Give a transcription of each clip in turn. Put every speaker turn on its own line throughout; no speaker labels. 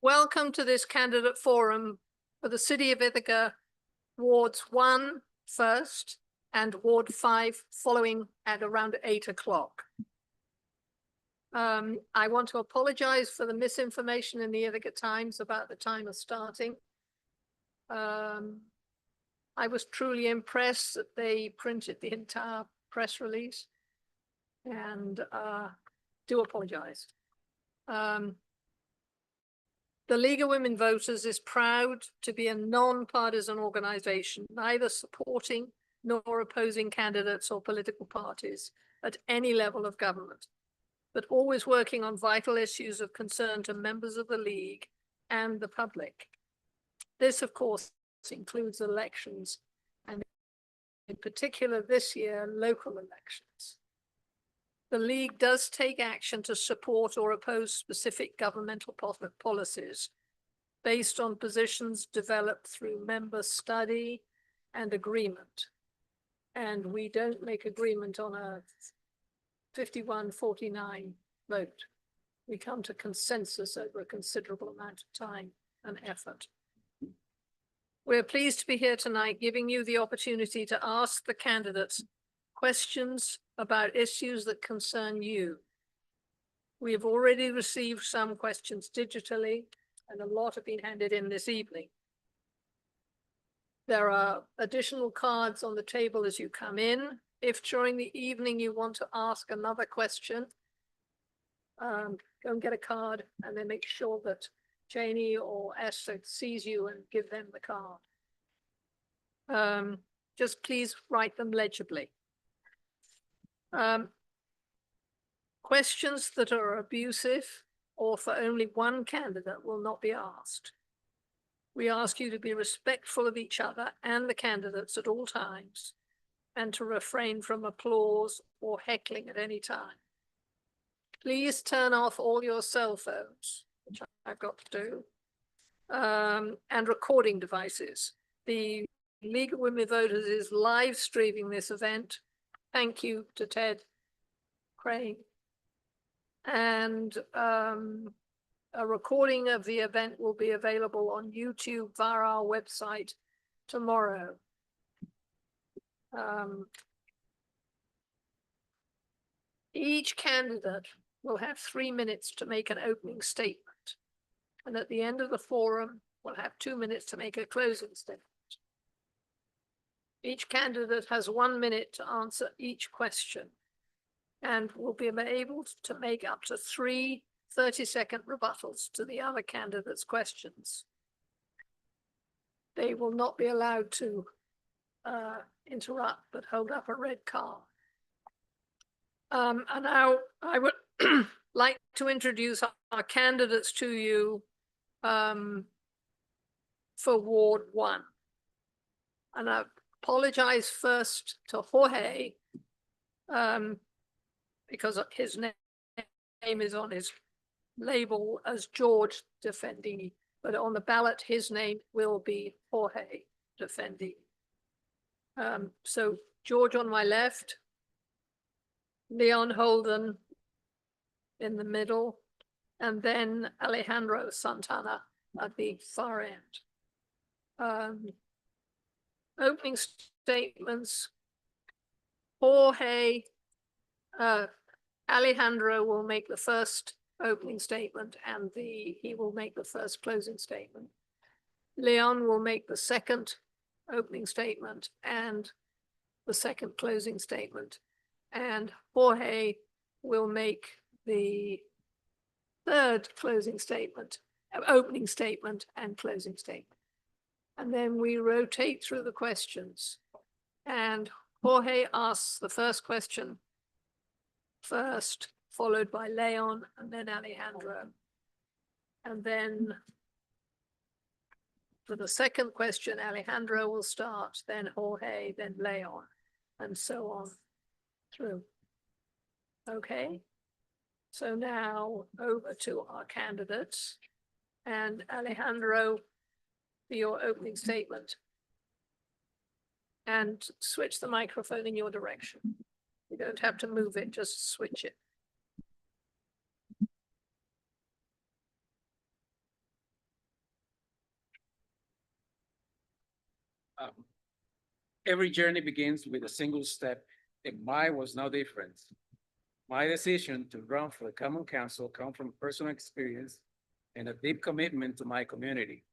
Welcome to this candidate forum for the City of Ithaca, Wards 1 first and Ward 5 following at around 8 o'clock. I want to apologize for the misinformation in the Ithaca Times about the time of starting. I was truly impressed that they printed the entire press release, and do apologize. The League of Women Voters is proud to be a non-partisan organization, neither supporting nor opposing candidates or political parties at any level of government, but always working on vital issues of concern to members of the League and the public. This, of course, includes elections, and in particular this year, local elections. The League does take action to support or oppose specific governmental policies based on positions developed through member study and agreement. And we don't make agreement on a 51-49 vote. We come to consensus over a considerable amount of time and effort. We're pleased to be here tonight, giving you the opportunity to ask the candidates questions about issues that concern you. We have already received some questions digitally, and a lot have been handed in this evening. There are additional cards on the table as you come in. If during the evening you want to ask another question, go and get a card and then make sure that Janie or Esther sees you and give them the card. Just please write them legibly. Questions that are abusive or for only one candidate will not be asked. We ask you to be respectful of each other and the candidates at all times, and to refrain from applause or heckling at any time. Please turn off all your cell phones, which I've got to do, and recording devices. The League of Women Voters is live streaming this event. Thank you to Ted Crane. And a recording of the event will be available on YouTube via our website tomorrow. Each candidate will have 3 minutes to make an opening statement. And at the end of the forum, we'll have 2 minutes to make a closing statement. Each candidate has 1 minute to answer each question, and will be able to make up to 3 30-second rebuttals to the other candidates' questions. They will not be allowed to interrupt, but hold up a red card. And now I would like to introduce our candidates to you for Ward 1. And I apologize first to Jorge, because his name is on his label as George Defendi, but on the ballot his name will be Jorge Defendi. So George on my left, Leon Holden in the middle, and then Alejandro Santana at the far end. Opening statements. Jorge, Alejandro will make the first opening statement, and he will make the first closing statement. Leon will make the second opening statement and the second closing statement. And Jorge will make the third closing statement, opening statement and closing statement. And then we rotate through the questions. And Jorge asks the first question first, followed by Leon and then Alejandro. And then for the second question, Alejandro will start, then Jorge, then Leon, and so on through. Okay, so now over to our candidates. And Alejandro, for your opening statement. And switch the microphone in your direction. You don't have to move it, just switch it.
Um, every journey begins with a single step, and mine was no different. My decision to run for the Common Council comes from personal experience and a deep commitment to my community.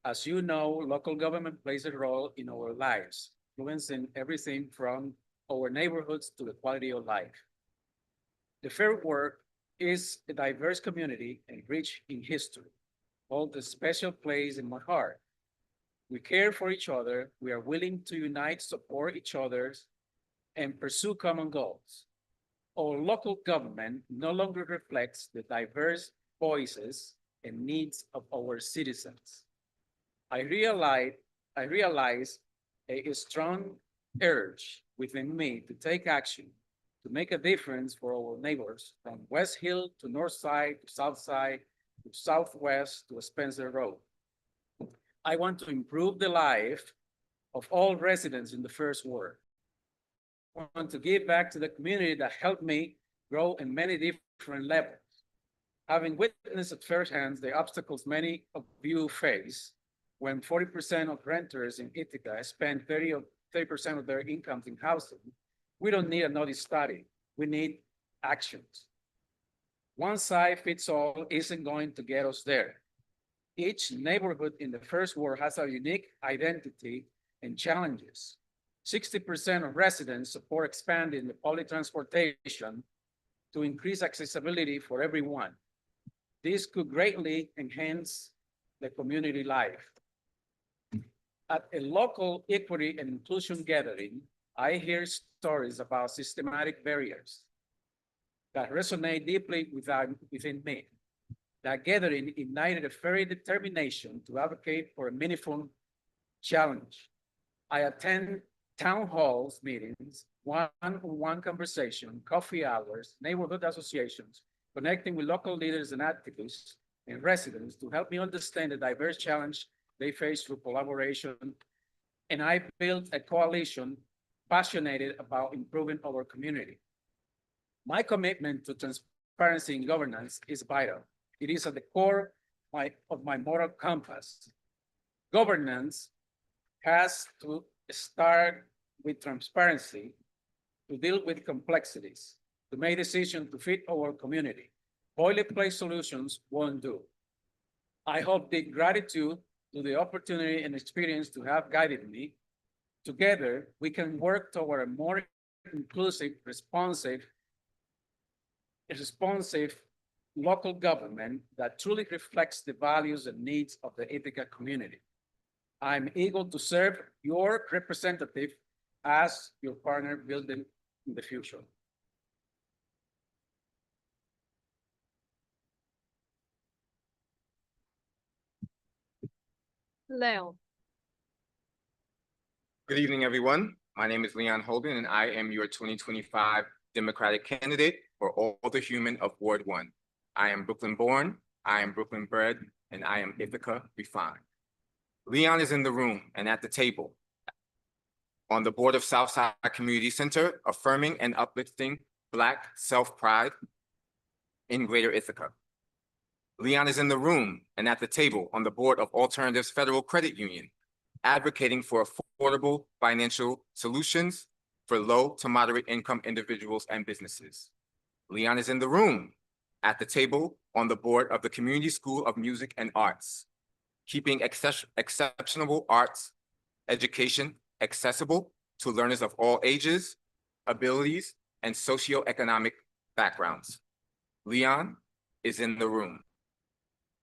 As you know, local government plays a role in our lives, influencing everything from our neighborhoods to the quality of life. The Fair Work is a diverse community and rich in history, hold a special place in my heart. We care for each other, we are willing to unite, support each other, and pursue common goals. Our local government no longer reflects the diverse voices and needs of our citizens. I realize, I realize a strong urge within me to take action, to make a difference for our neighbors from West Hill to North Side to South Side to Southwest to Spencer Road. I want to improve the life of all residents in the first ward. I want to give back to the community that helped me grow in many different levels. Having witnessed at firsthand the obstacles many of you face when 40% of renters in Ithaca spend 30% of their incomes in housing, we don't need another study. We need actions. One size fits all isn't going to get us there. Each neighborhood in the first ward has a unique identity and challenges. 60% of residents support expanding the public transportation to increase accessibility for everyone. This could greatly enhance the community life. At a local equity and inclusion gathering, I hear stories about systematic barriers that resonate deeply within me. That gathering ignited a very determination to advocate for a meaningful challenge. I attend town halls meetings, one-on-one conversation, coffee hours, neighborhood associations, connecting with local leaders and activists and residents to help me understand the diverse challenge they face through collaboration. And I built a coalition passionate about improving our community. My commitment to transparency in governance is vital. It is at the core of my moral compass. Governance has to start with transparency, to deal with complexities, to make decisions to fit our community. Boilerplate solutions won't do. I hold deep gratitude to the opportunity and experience to have guided me. Together, we can work toward a more inclusive, responsive local government that truly reflects the values and needs of the Ithaca community. I'm eager to serve your representative as your partner building in the future.
Leon.
Good evening, everyone. My name is Leon Holden, and I am your 2025 Democratic candidate for Alderhuman of Ward 1. I am Brooklyn born, I am Brooklyn bred, and I am Ithaca refined. Leon is in the room and at the table on the board of Southside Community Center, affirming and uplifting Black self-pride in Greater Ithaca. Leon is in the room and at the table on the board of Alternatives Federal Credit Union, advocating for affordable financial solutions for low to moderate income individuals and businesses. Leon is in the room at the table on the board of the Community School of Music and Arts, keeping exceptional arts education accessible to learners of all ages, abilities, and socioeconomic backgrounds. Leon is in the room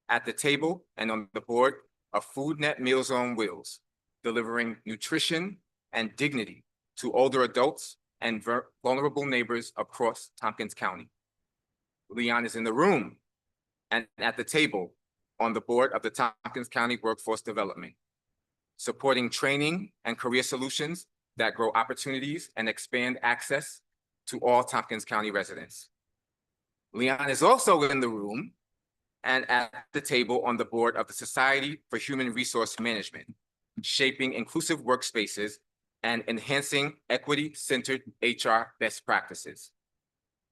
at the table and on the board of FoodNet Meals on Wheels, delivering nutrition and dignity to older adults and vulnerable neighbors across Tompkins County. Leon is in the room and at the table on the board of the Tompkins County Workforce Development, supporting training and career solutions that grow opportunities and expand access to all Tompkins County residents. Leon is also in the room and at the table on the board of the Society for Human Resource Management, shaping inclusive workspaces and enhancing equity-centered HR best practices.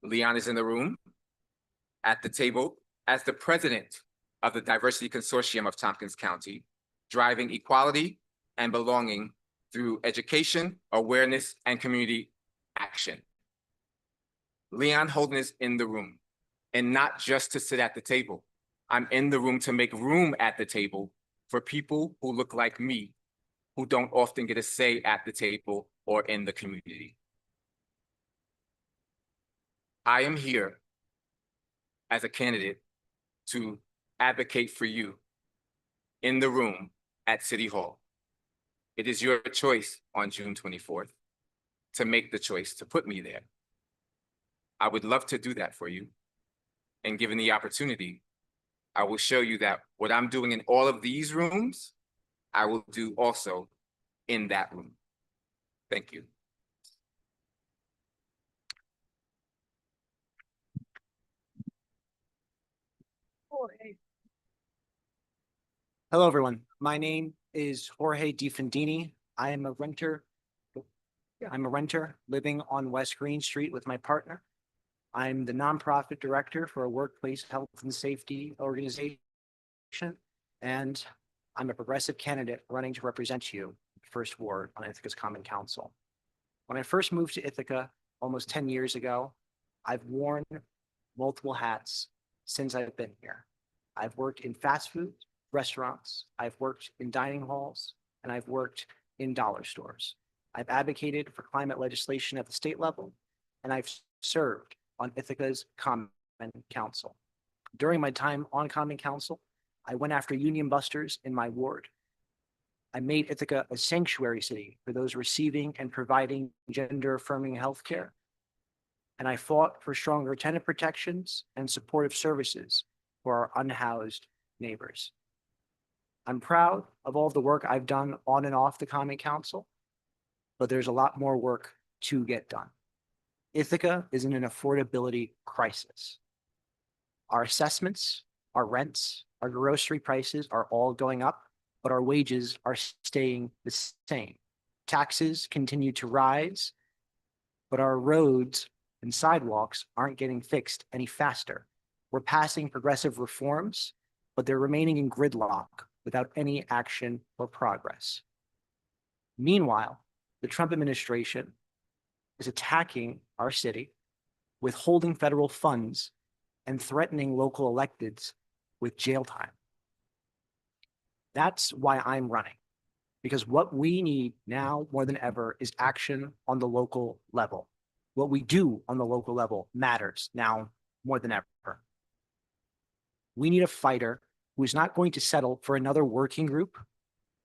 Leon is in the room at the table as the president of the Diversity Consortium of Tompkins County, driving equality and belonging through education, awareness, and community action. Leon Holden is in the room, and not just to sit at the table. I'm in the room to make room at the table for people who look like me, who don't often get a say at the table or in the community. I am here as a candidate to advocate for you in the room at City Hall. It is your choice on June 24th to make the choice to put me there. I would love to do that for you. And given the opportunity, I will show you that what I'm doing in all of these rooms, I will do also in that room. Thank you.
Jorge.
Hello, everyone. My name is Jorge DiFendini. I am a renter. I'm a renter living on West Green Street with my partner. I'm the nonprofit director for a workplace health and safety organization, and I'm a progressive candidate running to represent you, First Ward on Ithaca's Common Council. When I first moved to Ithaca almost 10 years ago, I've worn multiple hats since I've been here. I've worked in fast food restaurants, I've worked in dining halls, and I've worked in dollar stores. I've advocated for climate legislation at the state level, and I've served on Ithaca's Common Council. During my time on Common Council, I went after union busters in my ward. I made Ithaca a sanctuary city for those receiving and providing gender-affirming healthcare. And I fought for stronger tenant protections and supportive services for our unhoused neighbors. I'm proud of all of the work I've done on and off the Common Council, but there's a lot more work to get done. Ithaca is in an affordability crisis. Our assessments, our rents, our grocery prices are all going up, but our wages are staying the same. Taxes continue to rise, but our roads and sidewalks aren't getting fixed any faster. We're passing progressive reforms, but they're remaining in gridlock without any action or progress. Meanwhile, the Trump administration is attacking our city, withholding federal funds, and threatening local electeds with jail time. That's why I'm running, because what we need now more than ever is action on the local level. What we do on the local level matters now more than ever. We need a fighter who is not going to settle for another working group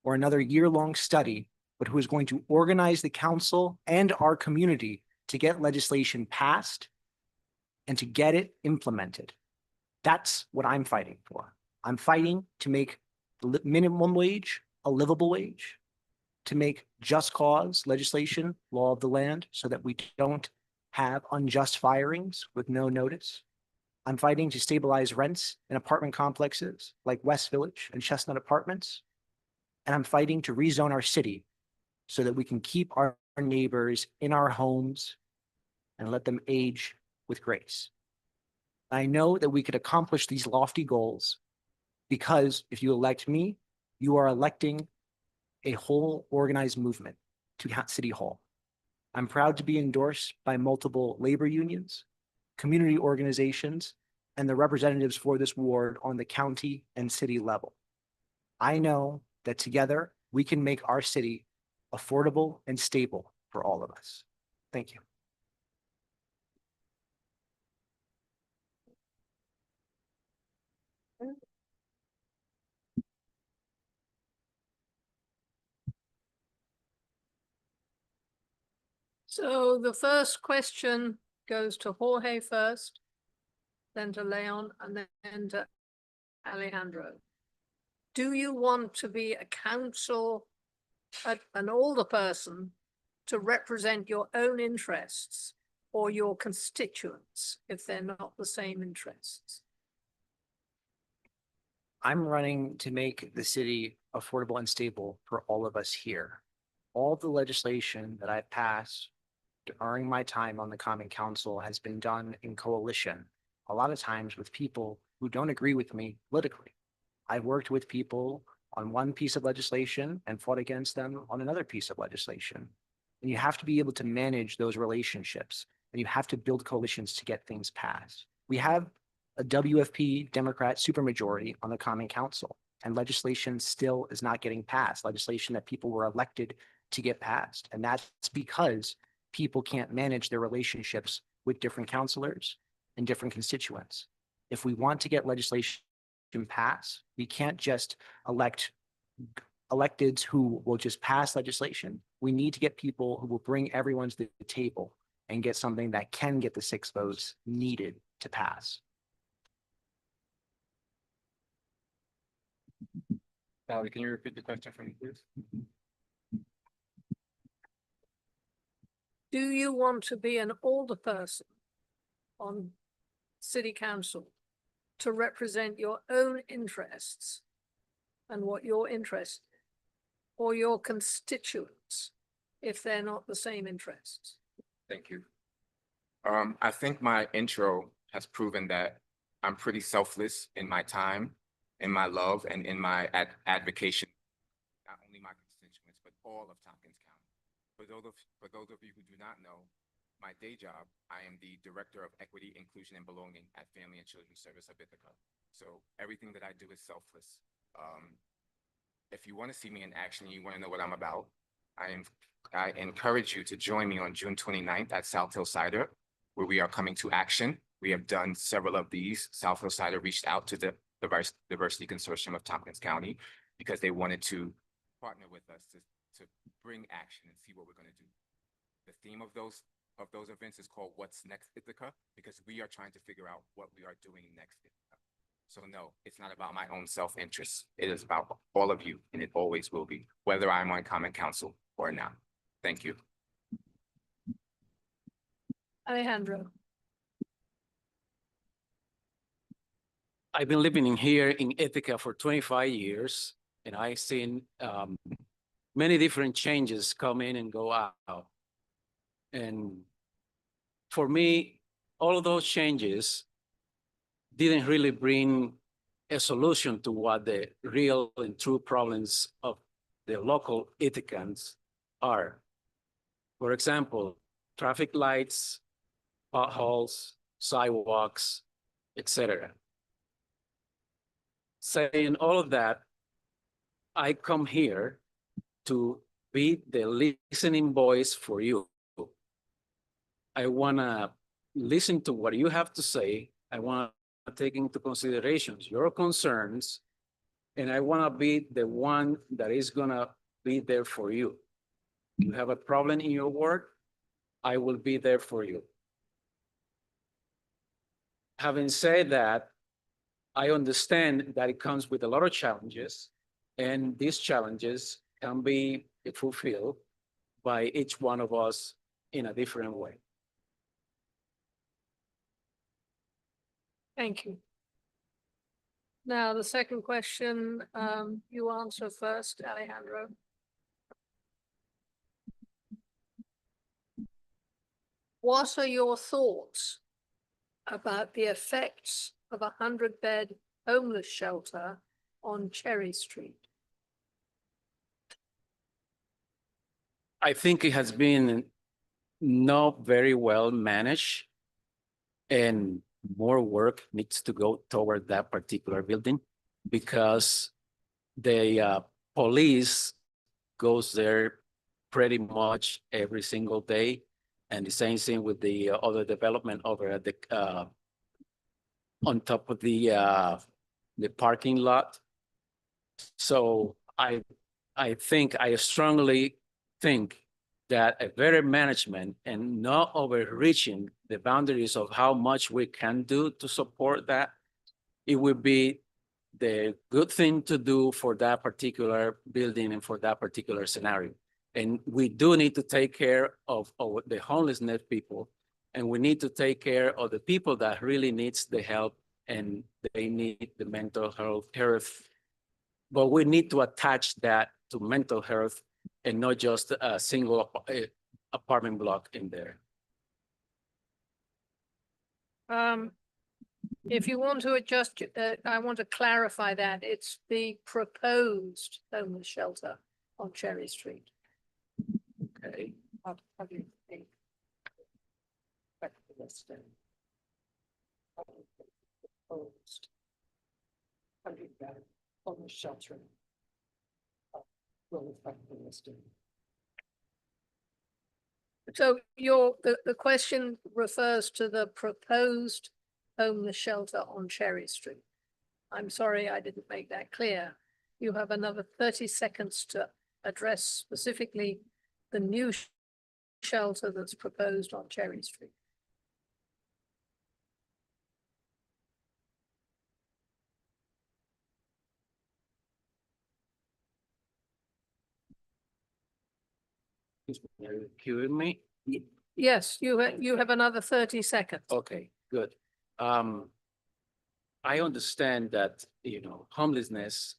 or another year-long study, but who is going to organize the council and our community to get legislation passed and to get it implemented. That's what I'm fighting for. I'm fighting to make the minimum wage a livable wage, to make just cause legislation law of the land so that we don't have unjust firings with no notice. I'm fighting to stabilize rents in apartment complexes like West Village and Chestnut Apartments. And I'm fighting to rezone our city so that we can keep our neighbors in our homes and let them age with grace. I know that we could accomplish these lofty goals because if you elect me, you are electing a whole organized movement to City Hall. I'm proud to be endorsed by multiple labor unions, community organizations, and the representatives for this ward on the county and city level. I know that together we can make our city affordable and stable for all of us. Thank you.
So the first question goes to Jorge first, then to Leon, and then to Alejandro. Do you want to be a council, an alderperson to represent your own interests or your constituents if they're not the same interests?
I'm running to make the city affordable and stable for all of us here. All the legislation that I've passed during my time on the Common Council has been done in coalition, a lot of times with people who don't agree with me politically. I've worked with people on one piece of legislation and fought against them on another piece of legislation. And you have to be able to manage those relationships, and you have to build coalitions to get things passed. We have a WFP Democrat supermajority on the Common Council, and legislation still is not getting passed, legislation that people were elected to get passed. And that's because people can't manage their relationships with different councilors and different constituents. If we want to get legislation passed, we can't just elect electeds who will just pass legislation. We need to get people who will bring everyone to the table and get something that can get the 6 votes needed to pass.
Valerie, can you repeat the question for me, please?
Do you want to be an alderperson on city council to represent your own interests and what you're interested in, or your constituents if they're not the same interests?
Thank you. I think my intro has proven that I'm pretty selfless in my time, in my love, and in my advocation, not only my constituents, but all of Tompkins County. For those of you who do not know, my day job, I am the Director of Equity, Inclusion, and Belonging at Family and Children's Service of Ithaca. So everything that I do is selfless. If you want to see me in action, you want to know what I'm about, I encourage you to join me on June 29th at South Hill Cider, where we are coming to action. We have done several of these. South Hill Cider reached out to the Diversity Consortium of Tompkins County because they wanted to partner with us to bring action and see what we're going to do. The theme of those events is called What's Next Ithaca, because we are trying to figure out what we are doing next Ithaca. So no, it's not about my own self-interest. It is about all of you, and it always will be, whether I'm on Common Council or not. Thank you.
Alejandro.
I've been living in here in Ithaca for 25 years, and I've seen many different changes come in and go out. And for me, all of those changes didn't really bring a solution to what the real and true problems of the local Ithacans are. For example, traffic lights, potholes, sidewalks, etc. Saying all of that, I come here to be the listening voice for you. I want to listen to what you have to say. I want to take into consideration your concerns, and I want to be the one that is going to be there for you. You have a problem in your work, I will be there for you. Having said that, I understand that it comes with a lot of challenges, and these challenges can be fulfilled by each one of us in a different way.
Thank you. Now, the second question, you answer first, Alejandro. What are your thoughts about the effects of a 100-bed homeless shelter on Cherry Street?
I think it has been not very well managed, and more work needs to go toward that particular building because the police goes there pretty much every single day. And the same thing with the other development over at the on top of the parking lot. So I strongly think that a better management and not overreaching the boundaries of how much we can do to support that, it would be the good thing to do for that particular building and for that particular scenario. And we do need to take care of the homelessness people, and we need to take care of the people that really needs the help and they need the mental health. But we need to attach that to mental health and not just a single apartment block in there.
If you want to adjust, I want to clarify that it's the proposed homeless shelter on Cherry Street.
Okay.
How do you think? Listing. Proposed. Homeless shelter. Will affect the listing. So the question refers to the proposed homeless shelter on Cherry Street. I'm sorry, I didn't make that clear. You have another 30 seconds to address specifically the new shelter that's proposed on Cherry Street.
Are you hearing me?
Yes, you have another 30 seconds.
Okay, good. I understand that, homelessness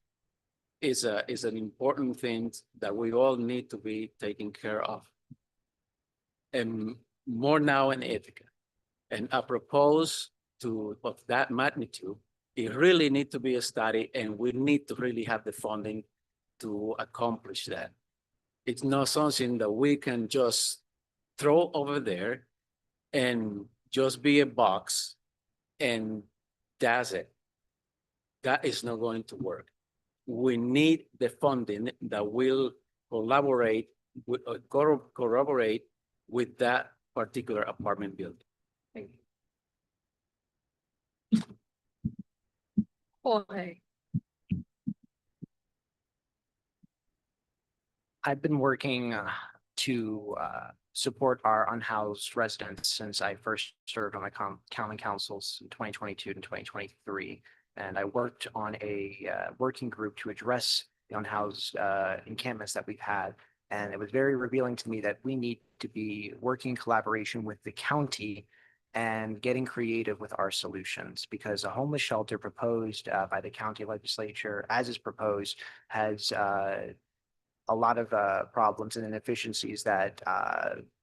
is an important thing that we all need to be taken care of. And more now in Ithaca. And I propose of that magnitude, it really need to be a study, and we need to really have the funding to accomplish that. It's not something that we can just throw over there and just be a box and that's it. That is not going to work. We need the funding that will corroborate with that particular apartment building.
Thank you. Jorge.
I've been working to support our unhoused residents since I first served on my county councils in 2022 and 2023. And I worked on a working group to address the unhoused encampments that we've had. And it was very revealing to me that we need to be working in collaboration with the county and getting creative with our solutions, because a homeless shelter proposed by the county legislature, as is proposed, has a lot of problems and inefficiencies that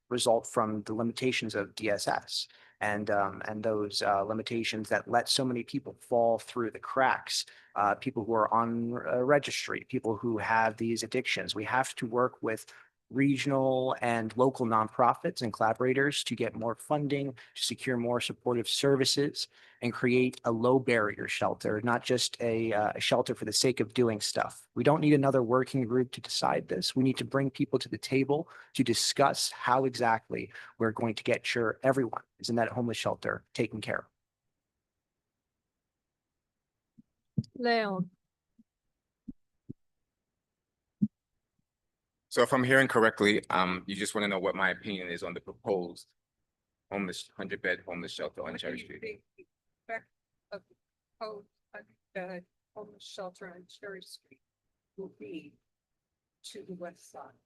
result from the limitations of DSS and those limitations that let so many people fall through the cracks, people who are on a registry, people who have these addictions. We have to work with regional and local nonprofits and collaborators to get more funding, to secure more supportive services, and create a low barrier shelter, not just a shelter for the sake of doing stuff. We don't need another working group to decide this. We need to bring people to the table to discuss how exactly we're going to get sure everyone is in that homeless shelter taken care of.
Leon.
So if I'm hearing correctly, you just want to know what my opinion is on the proposed 100-bed homeless shelter on Cherry Street.
Of the proposed 100-bed homeless shelter on Cherry Street will be to the west side.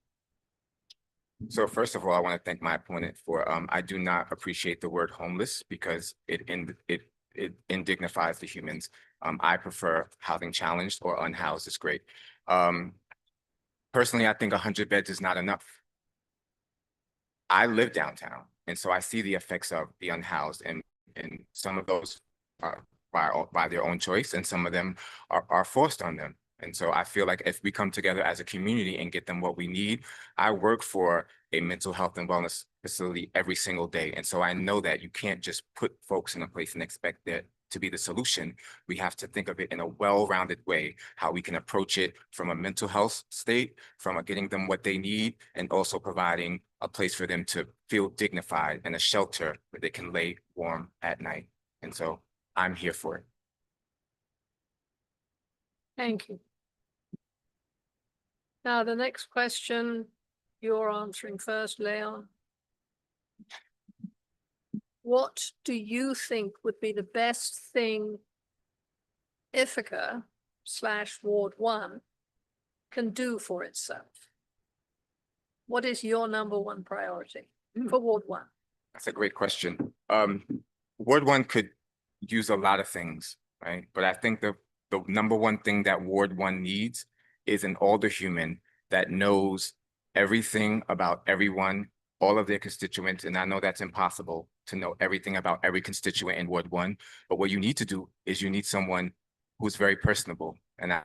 So first of all, I want to thank my opponent for, I do not appreciate the word homeless because it indignifies the humans. I prefer housing challenged or unhoused is great. Personally, I think 100 beds is not enough. I live downtown, and so I see the effects of the unhoused, and some of those are by their own choice, and some of them are forced on them. And so I feel like if we come together as a community and get them what we need, I work for a mental health and wellness facility every single day. And so I know that you can't just put folks in a place and expect that to be the solution. We have to think of it in a well-rounded way, how we can approach it from a mental health state, from getting them what they need, and also providing a place for them to feel dignified and a shelter where they can lay warm at night. And so I'm here for it.
Thank you. Now, the next question you're answering first, Leon. What do you think would be the best thing Ithaca / Ward 1 can do for itself? What is your #1 priority for Ward 1?
That's a great question. Ward 1 could use a lot of things, right? But I think the #1 thing that Ward 1 needs is an alderhuman that knows everything about everyone, all of their constituents, and I know that's impossible, to know everything about every constituent in Ward 1. But what you need to do is you need someone who's very personable. And I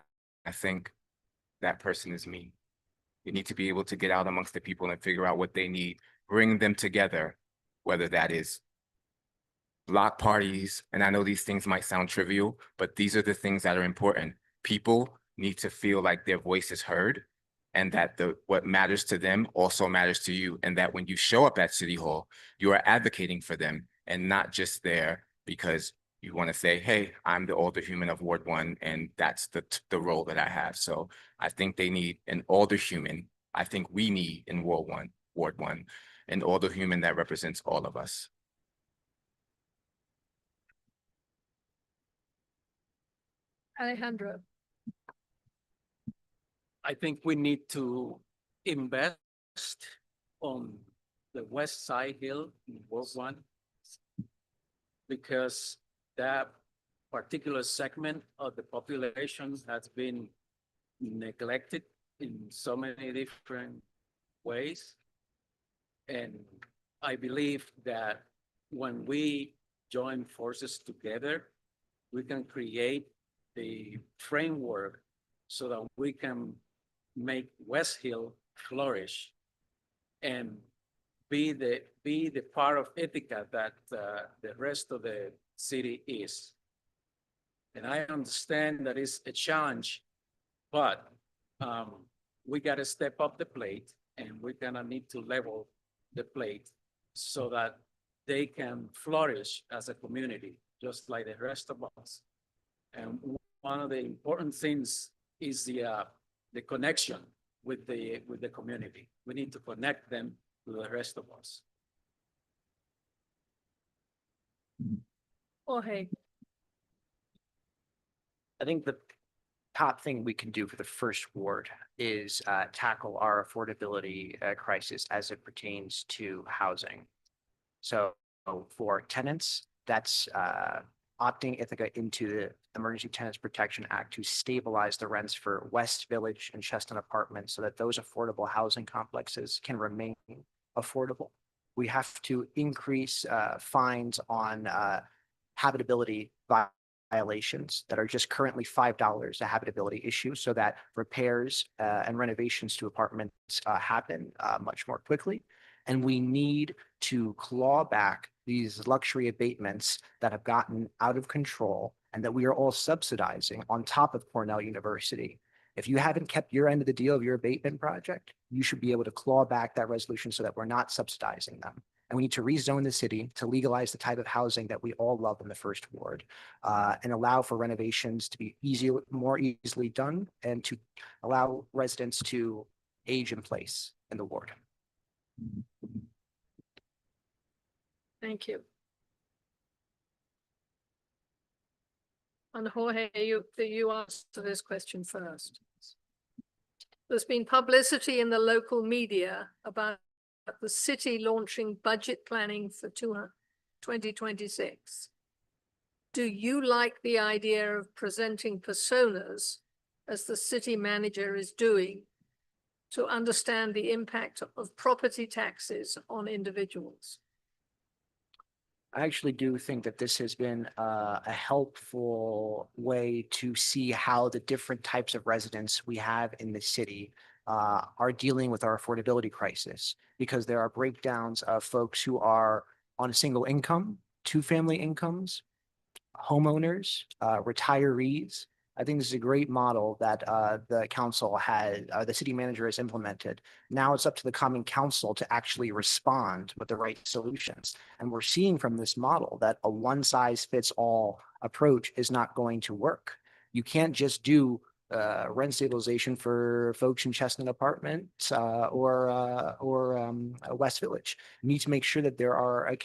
think that person is me. You need to be able to get out amongst the people and figure out what they need, bring them together, whether that is block parties. And I know these things might sound trivial, but these are the things that are important. People need to feel like their voice is heard, and that what matters to them also matters to you. And that when you show up at City Hall, you are advocating for them and not just there because you want to say, hey, I'm the older human of Ward 1, and that's the role that I have. So I think they need an older human. I think we need in Ward 1, an older human that represents all of us.
Alejandro.
I think we need to invest on the West Side Hill in Ward 1 because that particular segment of the population has been neglected in so many different ways. And I believe that when we join forces together, we can create the framework so that we can make West Hill flourish and be the part of Ithaca that the rest of the city is. And I understand that it's a challenge, but we got to step up the plate, and we're gonna need to level the plate so that they can flourish as a community, just like the rest of us. And one of the important things is the connection with the community. We need to connect them to the rest of us.
Jorge.
I think the top thing we can do for the first ward is tackle our affordability crisis as it pertains to housing. So for tenants, that's opting Ithaca into the Emergency Tenants Protection Act to stabilize the rents for West Village and Chestnut Apartments so that those affordable housing complexes can remain affordable. We have to increase fines on habitability violations that are just currently $5 a habitability issue, so that repairs and renovations to apartments happen much more quickly. And we need to claw back these luxury abatements that have gotten out of control and that we are all subsidizing on top of Cornell University. If you haven't kept your end of the deal of your abatement project, you should be able to claw back that resolution so that we're not subsidizing them. And we need to rezone the city to legalize the type of housing that we all love in the first ward, and allow for renovations to be more easily done, and to allow residents to age in place in the ward.
Thank you. And Jorge, you answer this question first. There's been publicity in the local media about the city launching budget planning for 2026. Do you like the idea of presenting personas, as the city manager is doing, to understand the impact of property taxes on individuals?
I actually do think that this has been a helpful way to see how the different types of residents we have in the city are dealing with our affordability crisis, because there are breakdowns of folks who are on a single income, two-family incomes, homeowners, retirees. I think this is a great model that the council had, the city manager has implemented. Now it's up to the common council to actually respond with the right solutions. And we're seeing from this model that a one-size-fits-all approach is not going to work. You can't just do rent stabilization for folks in Chestnut Apartments or West Village. You need to make sure that there are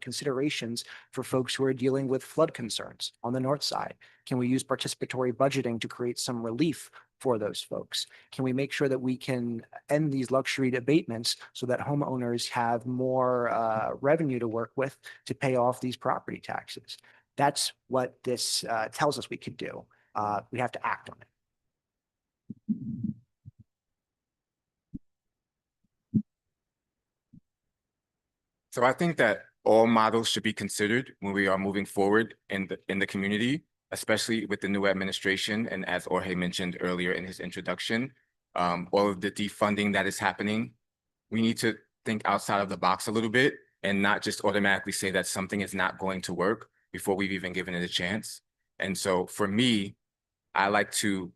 considerations for folks who are dealing with flood concerns on the north side. Can we use participatory budgeting to create some relief for those folks? Can we make sure that we can end these luxury abatements so that homeowners have more revenue to work with to pay off these property taxes? That's what this tells us we could do. We have to act on it.
So I think that all models should be considered when we are moving forward in the community, especially with the new administration. And as Jorge mentioned earlier in his introduction, all of the defunding that is happening, we need to think outside of the box a little bit and not just automatically say that something is not going to work before we've even given it a chance. And so for me, I like to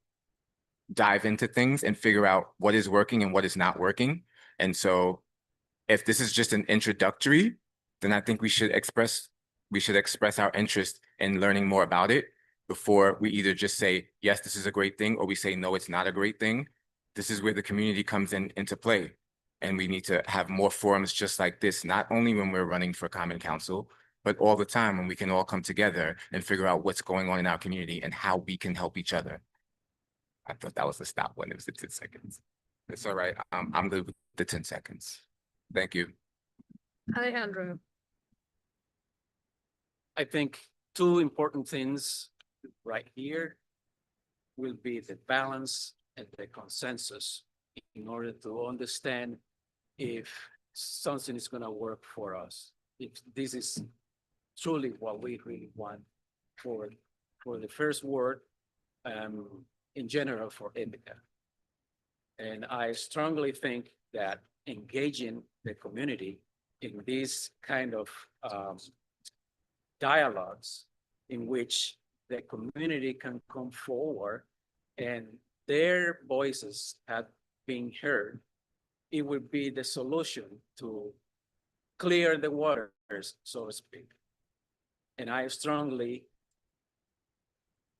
dive into things and figure out what is working and what is not working. And so if this is just an introductory, then I think we should express our interest in learning more about it before we either just say, yes, this is a great thing, or we say, no, it's not a great thing. This is where the community comes into play. And we need to have more forums just like this, not only when we're running for Common Council, but all the time when we can all come together and figure out what's going on in our community and how we can help each other. I thought that was the stop when it was the 10 seconds. It's all right. I'm good with the 10 seconds. Thank you.
Alejandro.
I think two important things right here will be the balance and the consensus in order to understand if something is going to work for us, if this is truly what we really want for the first word, in general for Ithaca. And I strongly think that engaging the community in these kind of dialogues in which the community can come forward and their voices have been heard, it would be the solution to clear the waters, so to speak. And I strongly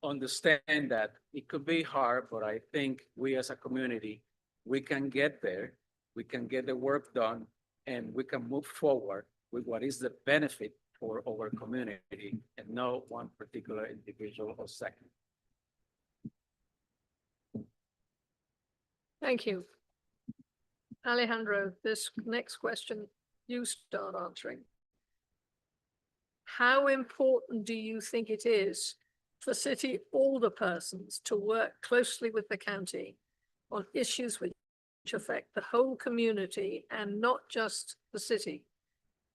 understand that it could be hard, but I think we as a community, we can get there, we can get the work done, and we can move forward with what is the benefit for our community and not one particular individual or sector.
Thank you. Alejandro, this next question, you start answering. How important do you think it is for city alderpersons to work closely with the county on issues which affect the whole community and not just the city,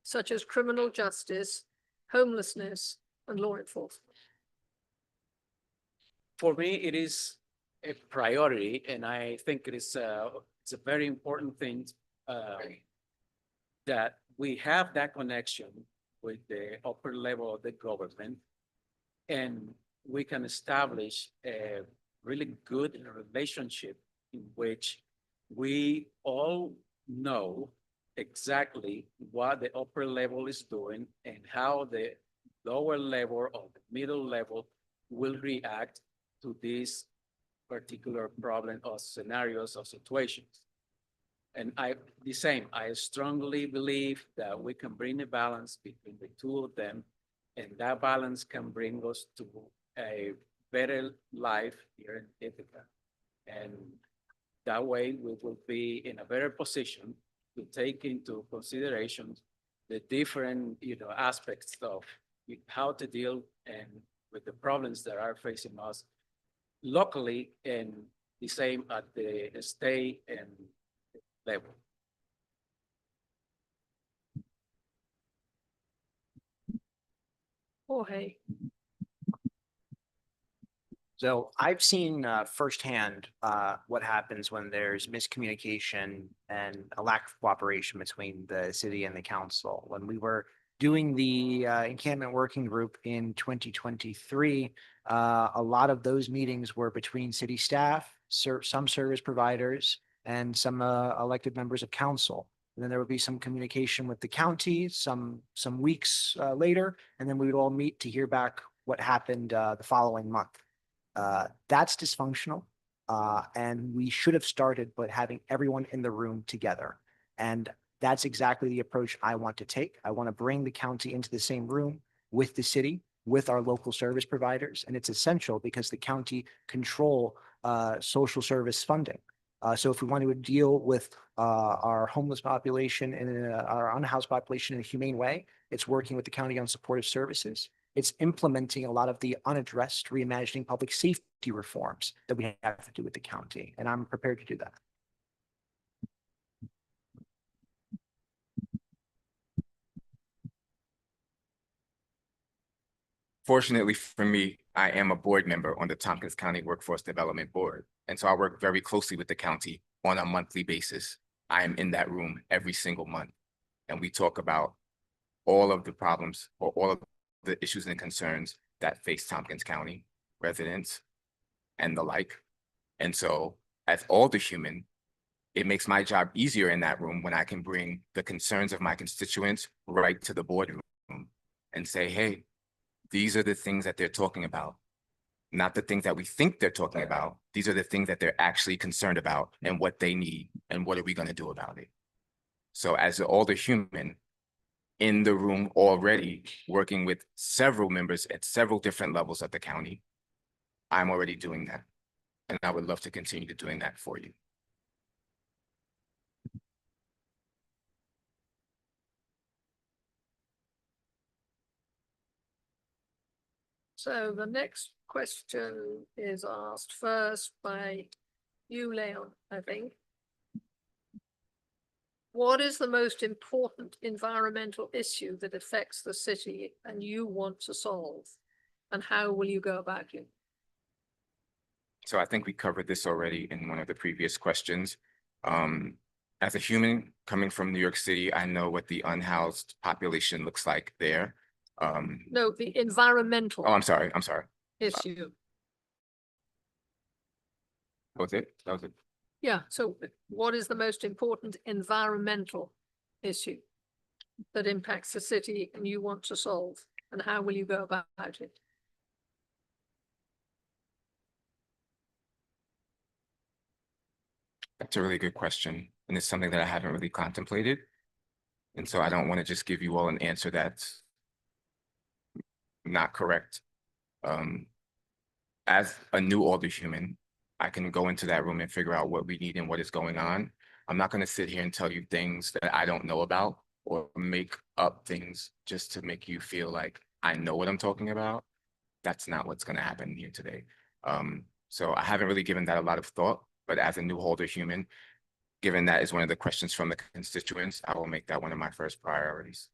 such as criminal justice, homelessness, and law enforcement?
For me, it is a priority, and I think it's a very important thing that we have that connection with the upper level of the government, and we can establish a really good relationship in which we all know exactly what the upper level is doing and how the lower level or the middle level will react to this particular problem or scenarios or situations. And I strongly believe that we can bring a balance between the two of them, and that balance can bring us to a better life here in Ithaca. And that way we will be in a better position to take into consideration the different aspects of how to deal and with the problems that are facing us locally, and the same at the state and level.
Jorge.
So I've seen firsthand what happens when there's miscommunication and a lack of cooperation between the city and the council. When we were doing the encampment working group in 2023, a lot of those meetings were between city staff, some service providers, and some elected members of council. And then there would be some communication with the county some weeks later, and then we would all meet to hear back what happened the following month. That's dysfunctional, and we should have started by having everyone in the room together. And that's exactly the approach I want to take. I want to bring the county into the same room with the city, with our local service providers. And it's essential because the county control social service funding. So if we want to deal with our homeless population and our unhoused population in a humane way, it's working with the county on supportive services. It's implementing a lot of the unaddressed reimagining public safety reforms that we have to do with the county. And I'm prepared to do that.
Fortunately for me, I am a board member on the Tompkins County Workforce Development Board. And so I work very closely with the county on a monthly basis. I am in that room every single month. And we talk about all of the problems or all of the issues and concerns that face Tompkins County residents and the like. And so as alderhuman, it makes my job easier in that room when I can bring the concerns of my constituents right to the boardroom and say, hey, these are the things that they're talking about, not the things that we think they're talking about. These are the things that they're actually concerned about and what they need and what are we going to do about it. So as an alderhuman in the room already working with several members at several different levels of the county, I'm already doing that. And I would love to continue to doing that for you.
So the next question is asked first by you, Leon, I think. What is the most important environmental issue that affects the city and you want to solve? And how will you go about it?
So I think we covered this already in one of the previous questions. As a human coming from New York City, I know what the unhoused population looks like there.
No, the environmental
Oh, I'm sorry.
issue.
That was it? That was it.
Yeah, so what is the most important environmental issue that impacts the city and you want to solve? And how will you go about it?
That's a really good question. And it's something that I haven't really contemplated. And so I don't want to just give you all an answer that's not correct. As a new alderhuman, I can go into that room and figure out what we need and what is going on. I'm not going to sit here and tell you things that I don't know about or make up things just to make you feel like I know what I'm talking about. That's not what's going to happen here today. So I haven't really given that a lot of thought, but as a new alderhuman, given that is one of the questions from the constituents, I will make that one of my first priorities.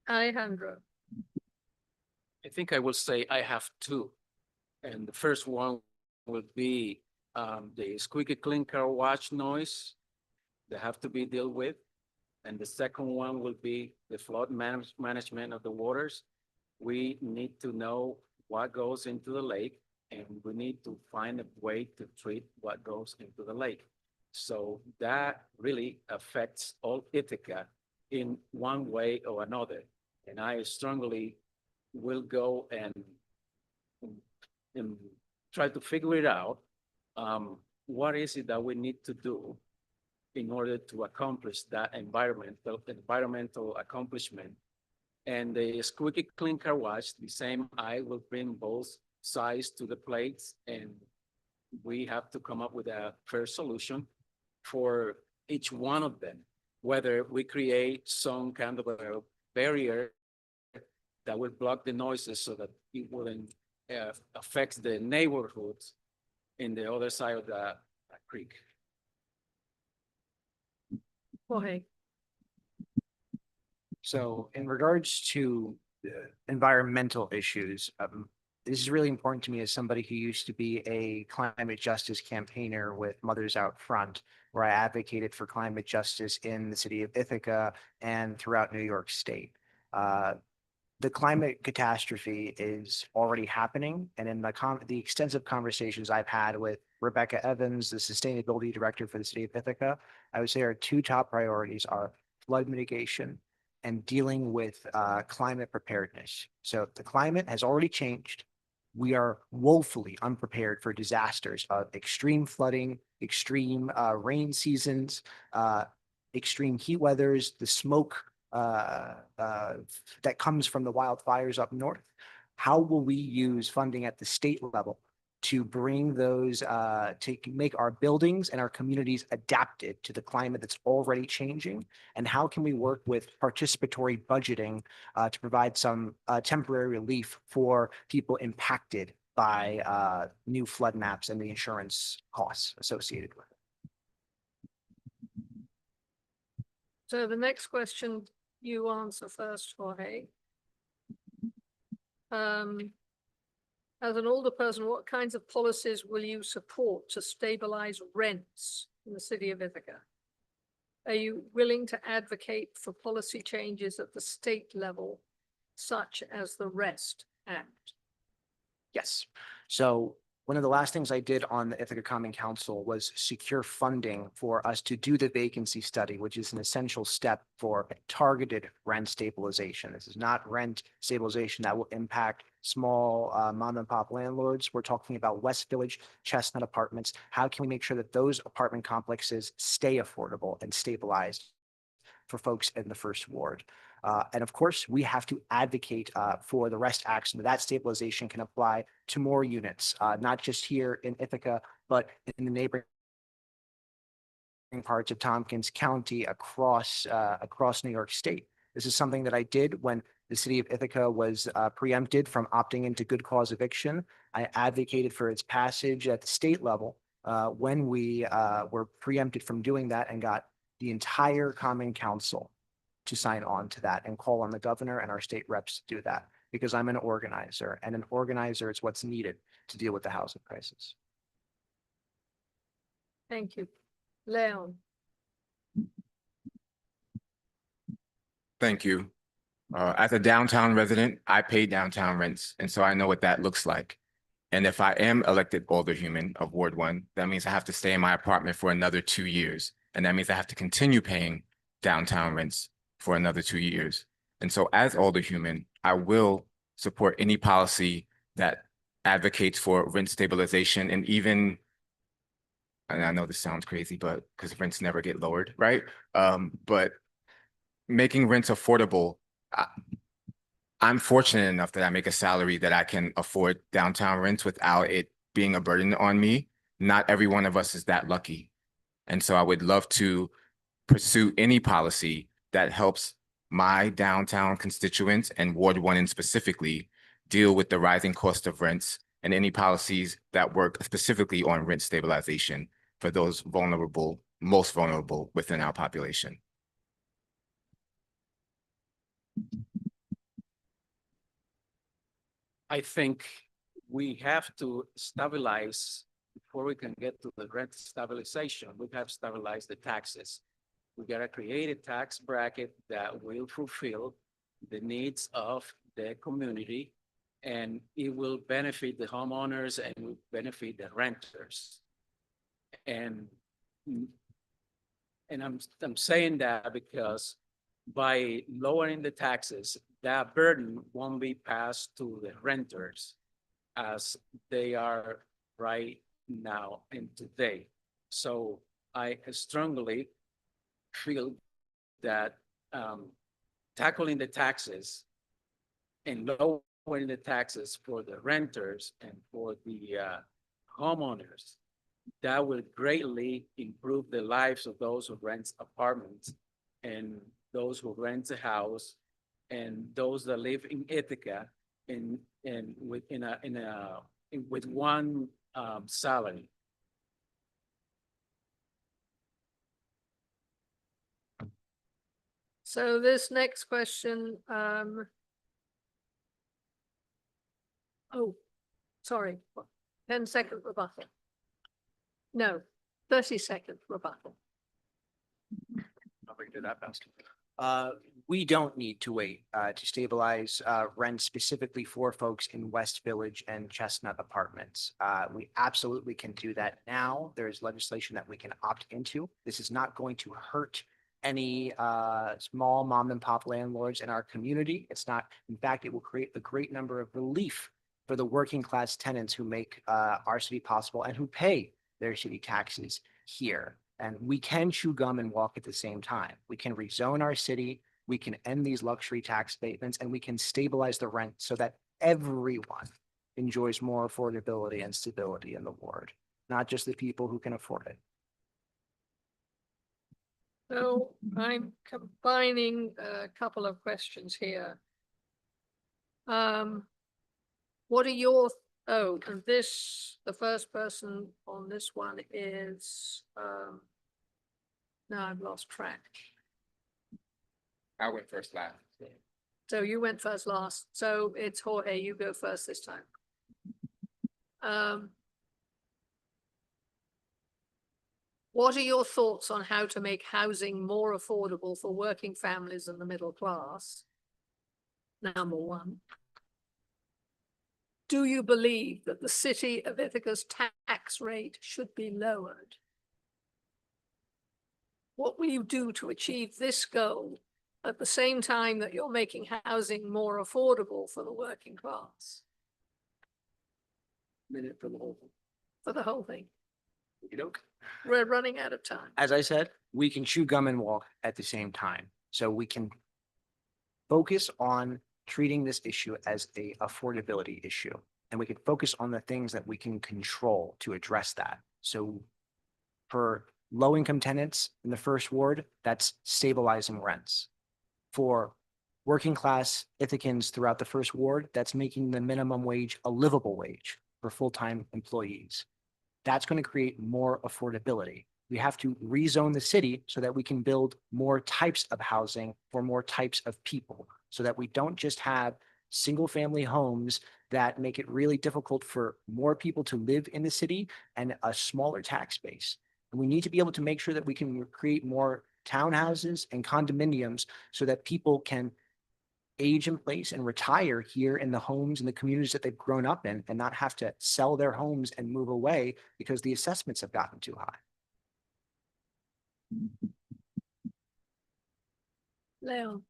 Alejandro.
I think I will say I have two. And the first one will be the squeaky clean car wash noise that have to be dealt with. And the second one will be the flood management of the waters. We need to know what goes into the lake, and we need to find a way to treat what goes into the lake. So that really affects all Ithaca in one way or another. And I strongly will go and try to figure it out. What is it that we need to do in order to accomplish that environmental accomplishment? And the squeaky clean car wash, the same, I will bring both sides to the plates, and we have to come up with a fair solution for each one of them, whether we create some kind of a barrier that will block the noises so that it wouldn't affect the neighborhoods in the other side of the creek.
Jorge.
So in regards to environmental issues, this is really important to me as somebody who used to be a climate justice campaigner with Mothers Out Front, where I advocated for climate justice in the city of Ithaca and throughout New York State. The climate catastrophe is already happening. And in the extensive conversations I've had with Rebecca Evans, the sustainability director for the city of Ithaca, I would say our two top priorities are flood mitigation and dealing with climate preparedness. So the climate has already changed. We are woefully unprepared for disasters of extreme flooding, extreme rain seasons, extreme heat weathers, the smoke that comes from the wildfires up north. How will we use funding at the state level to bring those, to make our buildings and our communities adapted to the climate that's already changing? And how can we work with participatory budgeting to provide some temporary relief for people impacted by new flood maps and the insurance costs associated with it?
So the next question you answer first, Jorge. As an alderperson, what kinds of policies will you support to stabilize rents in the city of Ithaca? Are you willing to advocate for policy changes at the state level, such as the REST Act?
Yes. So one of the last things I did on the Ithaca Common Council was secure funding for us to do the vacancy study, which is an essential step for targeted rent stabilization. This is not rent stabilization that will impact small mom and pop landlords. We're talking about West Village Chestnut apartments. How can we make sure that those apartment complexes stay affordable and stabilized for folks in the first ward? And of course, we have to advocate for the REST Act so that stabilization can apply to more units, not just here in Ithaca, but in the neighboring parts of Tompkins County across New York State. This is something that I did when the city of Ithaca was preempted from opting into good cause eviction. I advocated for its passage at the state level when we were preempted from doing that and got the entire Common Council to sign on to that and call on the governor and our state reps to do that, because I'm an organizer, and an organizer is what's needed to deal with the housing crisis.
Thank you. Leon.
Thank you. As a downtown resident, I pay downtown rents, and so I know what that looks like. And if I am elected alderhuman of Ward 1, that means I have to stay in my apartment for another 2 years. And that means I have to continue paying downtown rents for another 2 years. And so as alderhuman, I will support any policy that advocates for rent stabilization, and even, and I know this sounds crazy, but because rents never get lowered, right? But making rents affordable. I'm fortunate enough that I make a salary that I can afford downtown rents without it being a burden on me. Not every one of us is that lucky. And so I would love to pursue any policy that helps my downtown constituents and Ward 1 in specifically deal with the rising cost of rents, and any policies that work specifically on rent stabilization for those vulnerable, most vulnerable within our population.
I think we have to stabilize before we can get to the rent stabilization. We have to stabilize the taxes. We gotta create a tax bracket that will fulfill the needs of the community, and it will benefit the homeowners and will benefit the renters. And I'm saying that because by lowering the taxes, that burden won't be passed to the renters as they are right now and today. So I strongly feel that tackling the taxes and lowering the taxes for the renters and for the homeowners, that will greatly improve the lives of those who rent apartments and those who rent a house and those that live in Ithaca with one salary.
So this next question, oh, sorry, 10-second rebuttal. No, 30-second rebuttal.
I'll bring it that fast. We don't need to wait to stabilize rent specifically for folks in West Village and Chestnut apartments. We absolutely can do that now. There's legislation that we can opt into. This is not going to hurt any small mom and pop landlords in our community. It's not, in fact, it will create a great number of relief for the working class tenants who make our city possible and who pay their city taxes here. And we can chew gum and walk at the same time. We can rezone our city, we can end these luxury tax abatements, and we can stabilize the rent so that everyone enjoys more affordability and stability in the ward, not just the people who can afford it.
So I'm combining a couple of questions here. What are your, oh, and this, the first person on this one is, now I've lost track.
I went first last.
So you went first last, so it's Jorge, you go first this time. What are your thoughts on how to make housing more affordable for working families and the middle class? Number one. Do you believe that the city of Ithaca's tax rate should be lowered? What will you do to achieve this goal at the same time that you're making housing more affordable for the working class?
Minute for the whole thing.
For the whole thing.
Okey-doke.
We're running out of time.
As I said, we can chew gum and walk at the same time. So we can focus on treating this issue as a affordability issue. And we can focus on the things that we can control to address that. So for low-income tenants in the first ward, that's stabilizing rents. For working class Ithacans throughout the first ward, that's making the minimum wage a livable wage for full-time employees. That's going to create more affordability. We have to rezone the city so that we can build more types of housing for more types of people, so that we don't just have single-family homes that make it really difficult for more people to live in the city and a smaller tax base. And we need to be able to make sure that we can create more townhouses and condominiums so that people can age in place and retire here in the homes and the communities that they've grown up in and not have to sell their homes and move away because the assessments have gotten too high.
Leon,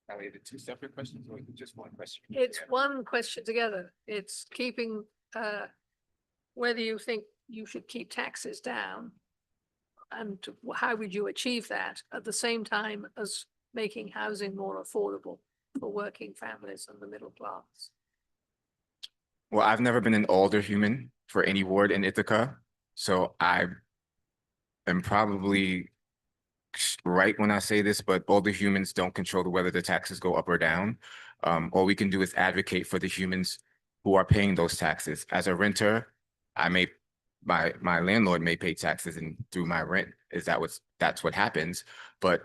Are we the two separate questions or just one question?
it's one question together. It's keeping, whether you think you should keep taxes down and how would you achieve that at the same time as making housing more affordable for working families and the middle class?
Well, I've never been an alderhuman for any ward in Ithaca, so I am probably right when I say this, but alderhumans don't control whether the taxes go up or down. All we can do is advocate for the humans who are paying those taxes. As a renter, my landlord may pay taxes and through my rent that's what happens. But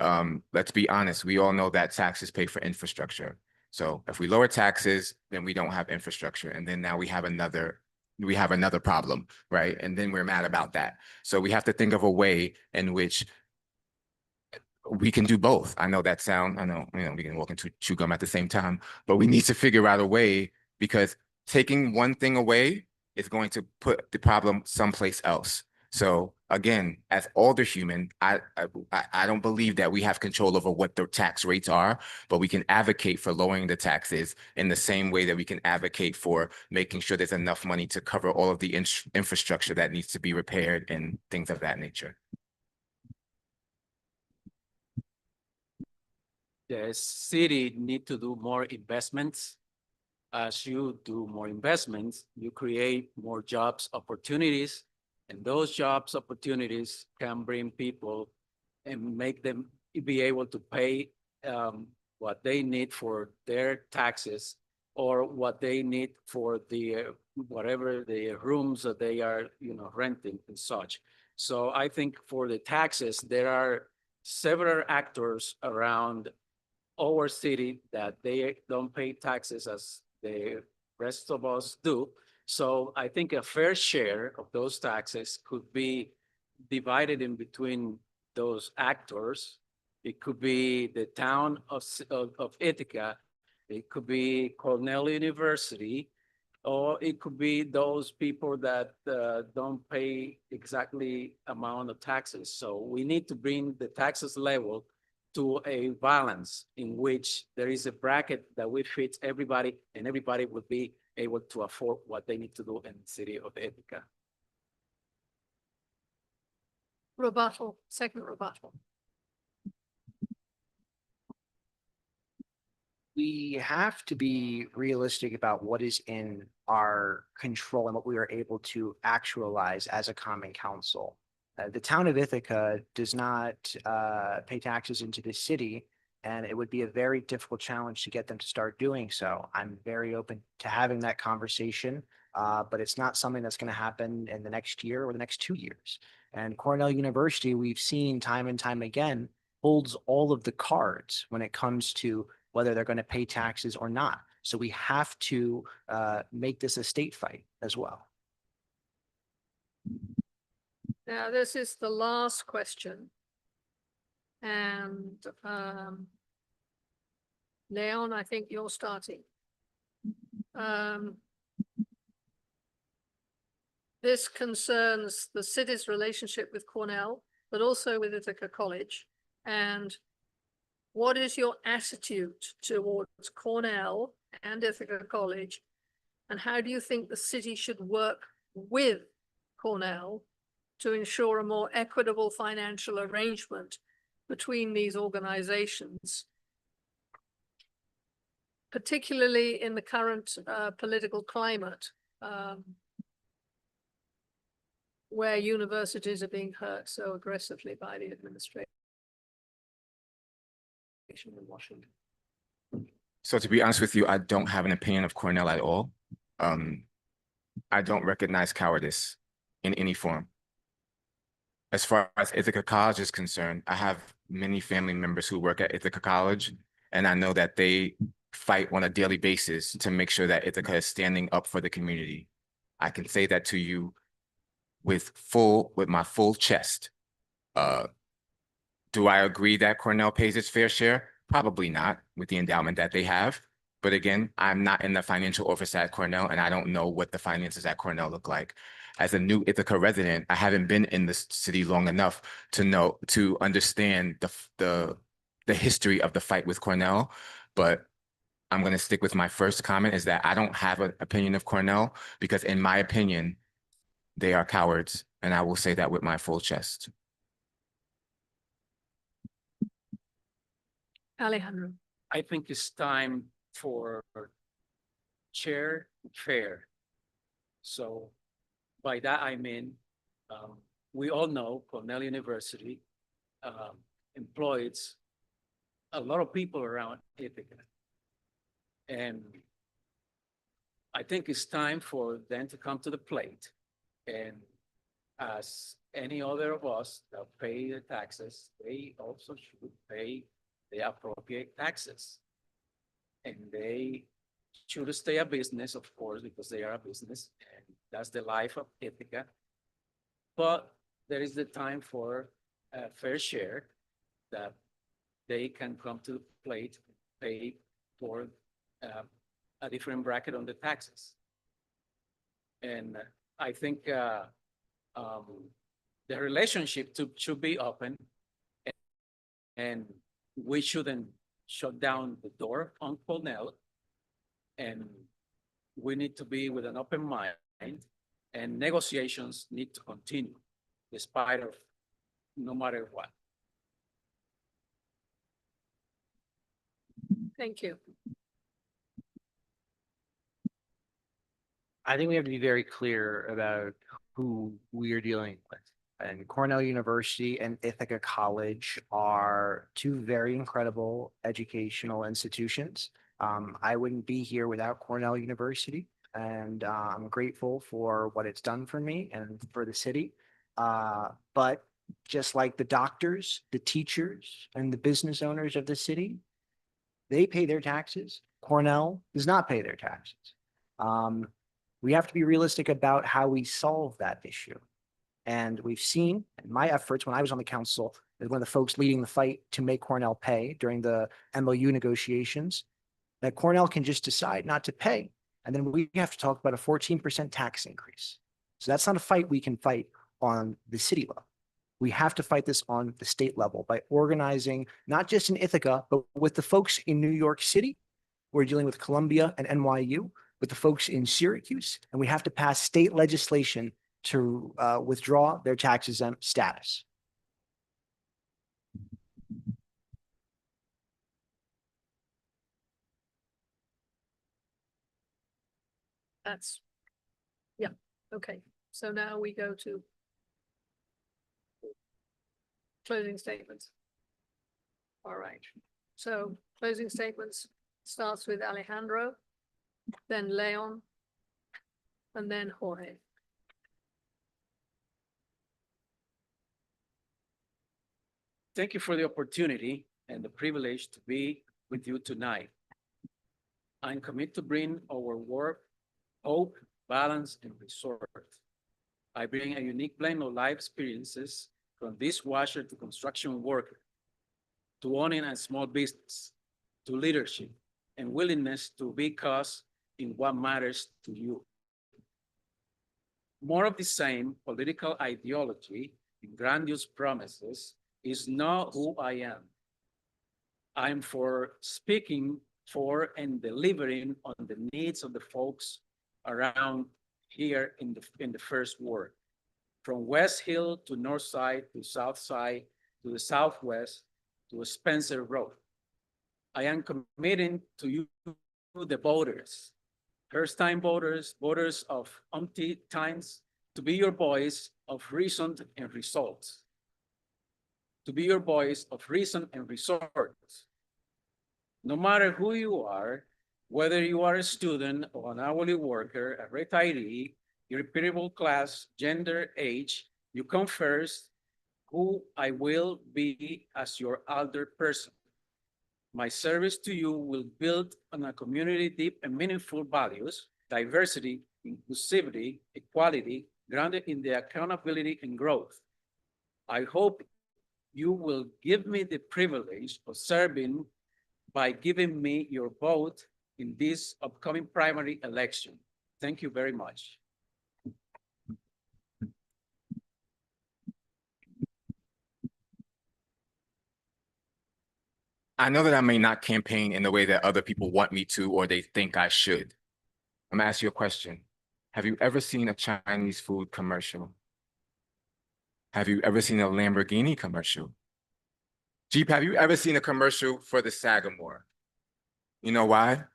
let's be honest, we all know that taxes pay for infrastructure. So if we lower taxes, then we don't have infrastructure. And then now we have another problem, right? And then we're mad about that. So we have to think of a way in which we can do both. I know, we can walk and chew gum at the same time, but we need to figure out a way, because taking one thing away is going to put the problem someplace else. So again, as alderhuman, I don't believe that we have control over what the tax rates are, but we can advocate for lowering the taxes in the same way that we can advocate for making sure there's enough money to cover all of the infrastructure that needs to be repaired and things of that nature.
The city need to do more investments. As you do more investments, you create more jobs opportunities, and those jobs opportunities can bring people and make them be able to pay what they need for their taxes or what they need for the whatever the rooms that they are renting and such. So I think for the taxes, there are several actors around our city that they don't pay taxes as the rest of us do. So I think a fair share of those taxes could be divided in between those actors. It could be the town of Ithaca. It could be Cornell University, or it could be those people that don't pay exactly amount of taxes. So we need to bring the taxes level to a balance in which there is a bracket that will fit everybody and everybody would be able to afford what they need to do in the city of Ithaca.
Rebuttal, second rebuttal.
We have to be realistic about what is in our control and what we are able to actualize as a common council. The town of Ithaca does not pay taxes into the city, and it would be a very difficult challenge to get them to start doing so. I'm very open to having that conversation, but it's not something that's going to happen in the next year or the next 2 years. And Cornell University, we've seen time and time again, holds all of the cards when it comes to whether they're going to pay taxes or not. So we have to make this a state fight as well.
Now, this is the last question. And Leon, I think you're starting. This concerns the city's relationship with Cornell, but also with Ithaca College. And what is your attitude towards Cornell and Ithaca College? And how do you think the city should work with Cornell to ensure a more equitable financial arrangement between these organizations, particularly in the current political climate, where universities are being hurt so aggressively by the administration in Washington?
So to be honest with you, I don't have an opinion of Cornell at all. I don't recognize cowardice in any form. As far as Ithaca College is concerned, I have many family members who work at Ithaca College, and I know that they fight on a daily basis to make sure that Ithaca is standing up for the community. I can say that to you with my full chest. Do I agree that Cornell pays its fair share? Probably not, with the endowment that they have. But again, I'm not in the financial office at Cornell, and I don't know what the finances at Cornell look like. As a new Ithaca resident, I haven't been in the city long enough to understand the history of the fight with Cornell. But I'm going to stick with my first comment, is that I don't have an opinion of Cornell, because in my opinion, they are cowards, and I will say that with my full chest.
Alejandro.
I think it's time for chair fair. So by that, I mean, we all know Cornell University employs a lot of people around Ithaca. And I think it's time for them to come to the plate. And as any other of us that pay the taxes, they also should pay the appropriate taxes. And they should stay a business, of course, because they are a business, and that's the life of Ithaca. But there is the time for a fair share that they can come to the plate, pay for a different bracket on the taxes. And I think the relationship should be open, and we shouldn't shut down the door on Cornell, and we need to be with an open mind, and negotiations need to continue despite of no matter what.
Thank you.
I think we have to be very clear about who we are dealing with. And Cornell University and Ithaca College are two very incredible educational institutions. I wouldn't be here without Cornell University, and I'm grateful for what it's done for me and for the city. But just like the doctors, the teachers, and the business owners of the city, they pay their taxes. Cornell does not pay their taxes. We have to be realistic about how we solve that issue. And we've seen in my efforts when I was on the council, as one of the folks leading the fight to make Cornell pay during the MOU negotiations, that Cornell can just decide not to pay. And then we have to talk about a 14% tax increase. So that's not a fight we can fight on the city level. We have to fight this on the state level by organizing, not just in Ithaca, but with the folks in New York City. We're dealing with Columbia and NYU, with the folks in Syracuse, and we have to pass state legislation to withdraw their tax exempt status.
That's, yeah, okay. So now we go to closing statements. All right. So closing statements starts with Alejandro, then Leon, and then Jorge.
Thank you for the opportunity and the privilege to be with you tonight. I'm committed to bring our work hope, balance, and resort. I bring a unique blend of life experiences from dishwasher to construction worker, to owning a small business, to leadership, and willingness to be cause in what matters to you. More of the same political ideology and grandiose promises is not who I am. I'm for speaking for and delivering on the needs of the folks around here in the first ward, from West Hill to North Side to South Side to the Southwest to Spencer Road. I am committing to you, the voters, first-time voters, voters of umpty times, to be your voice of reason and results, to be your voice of reason and resorts. No matter who you are, whether you are a student or an hourly worker, a retiree, irreparable class, gender, age, you come first, who I will be as your alderperson. My service to you will build on a community deep and meaningful values, diversity, inclusivity, equality, grounded in the accountability and growth. I hope you will give me the privilege of serving by giving me your vote in this upcoming primary election. Thank you very much.
I know that I may not campaign in the way that other people want me to or they think I should. I'm gonna ask you a question. Have you ever seen a Chinese food commercial? Have you ever seen a Lamborghini commercial? Jeep, have you ever seen a commercial for the Sagamore? You know why?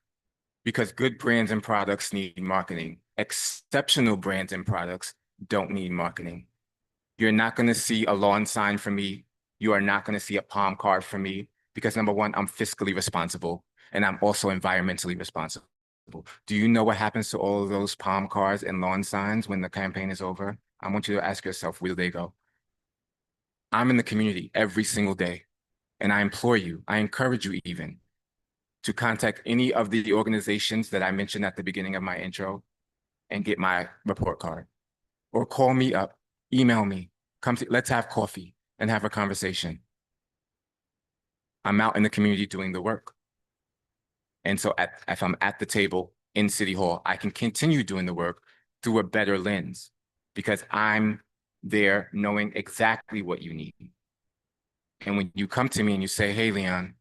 Because good brands and products need marketing. Exceptional brands and products don't need marketing. You're not gonna see a lawn sign from me. You are not gonna see a palm card from me because number one, I'm fiscally responsible and I'm also environmentally responsible. Do you know what happens to all of those palm cards and lawn signs when the campaign is over? I want you to ask yourself, where do they go? I'm in the community every single day, and I implore you, I encourage you even, to contact any of the organizations that I mentioned at the beginning of my intro and get my report card. Or call me up, email me, let's have coffee and have a conversation. I'm out in the community doing the work. And so if I'm at the table in City Hall, I can continue doing the work through a better lens because I'm there knowing exactly what you need. And when you come to me and you say, hey, Leon,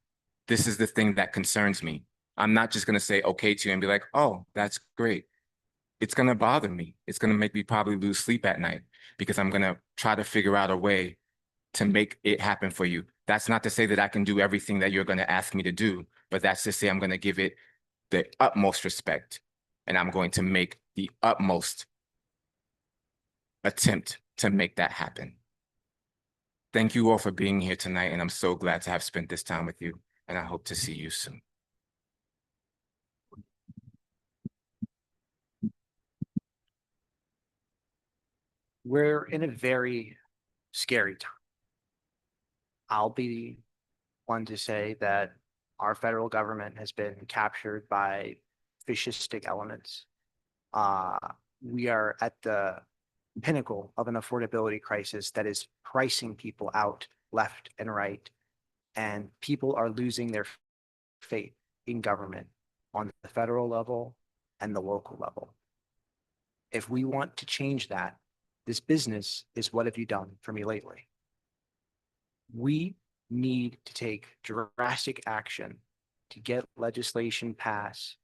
this is the thing that concerns me, I'm not just gonna say okay to you and be like, oh, that's great. It's gonna bother me. It's gonna make me probably lose sleep at night because I'm gonna try to figure out a way to make it happen for you. That's not to say that I can do everything that you're gonna ask me to do, but that's to say I'm gonna give it the utmost respect and I'm going to make the utmost attempt to make that happen. Thank you all for being here tonight, and I'm so glad to have spent this time with you, and I hope to see you soon.
We're in a very scary time. I'll be one to say that our federal government has been captured by fascistic elements. We are at the pinnacle of an affordability crisis that is pricing people out left and right, and people are losing their faith in government on the federal level and the local level. If we want to change that, this business is what have you done for me lately? We need to take drastic action to get legislation passed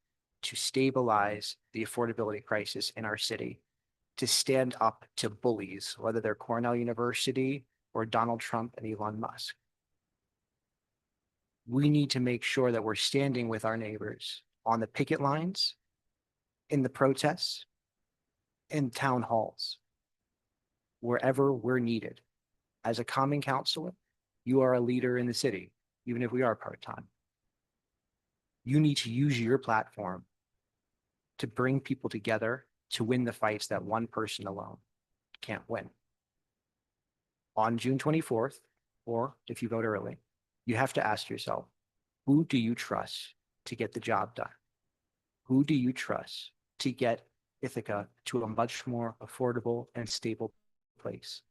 to stabilize the affordability crisis in our city, to stand up to bullies, whether they're Cornell University or Donald Trump and Elon Musk. We need to make sure that we're standing with our neighbors on the picket lines, in the protests, in town halls, wherever we're needed. As a common councilor, you are a leader in the city, even if we are part-time. You need to use your platform to bring people together to win the fights that one person alone can't win. On June 24th, or if you vote early, you have to ask yourself, who do you trust to get the job done? Who do you trust to get Ithaca to a much more affordable and stable place,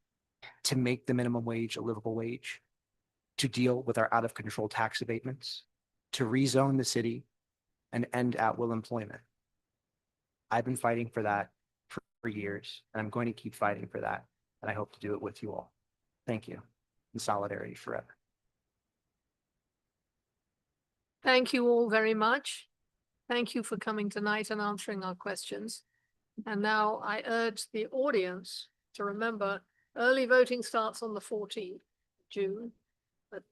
to make the minimum wage a livable wage, to deal with our out of control tax abatements, to rezone the city and end at-will employment? I've been fighting for that for years, and I'm going to keep fighting for that. And I hope to do it with you all. Thank you. In solidarity forever.
Thank you all very much. Thank you for coming tonight and answering our questions. And now I urge the audience to remember early voting starts on the 14th June at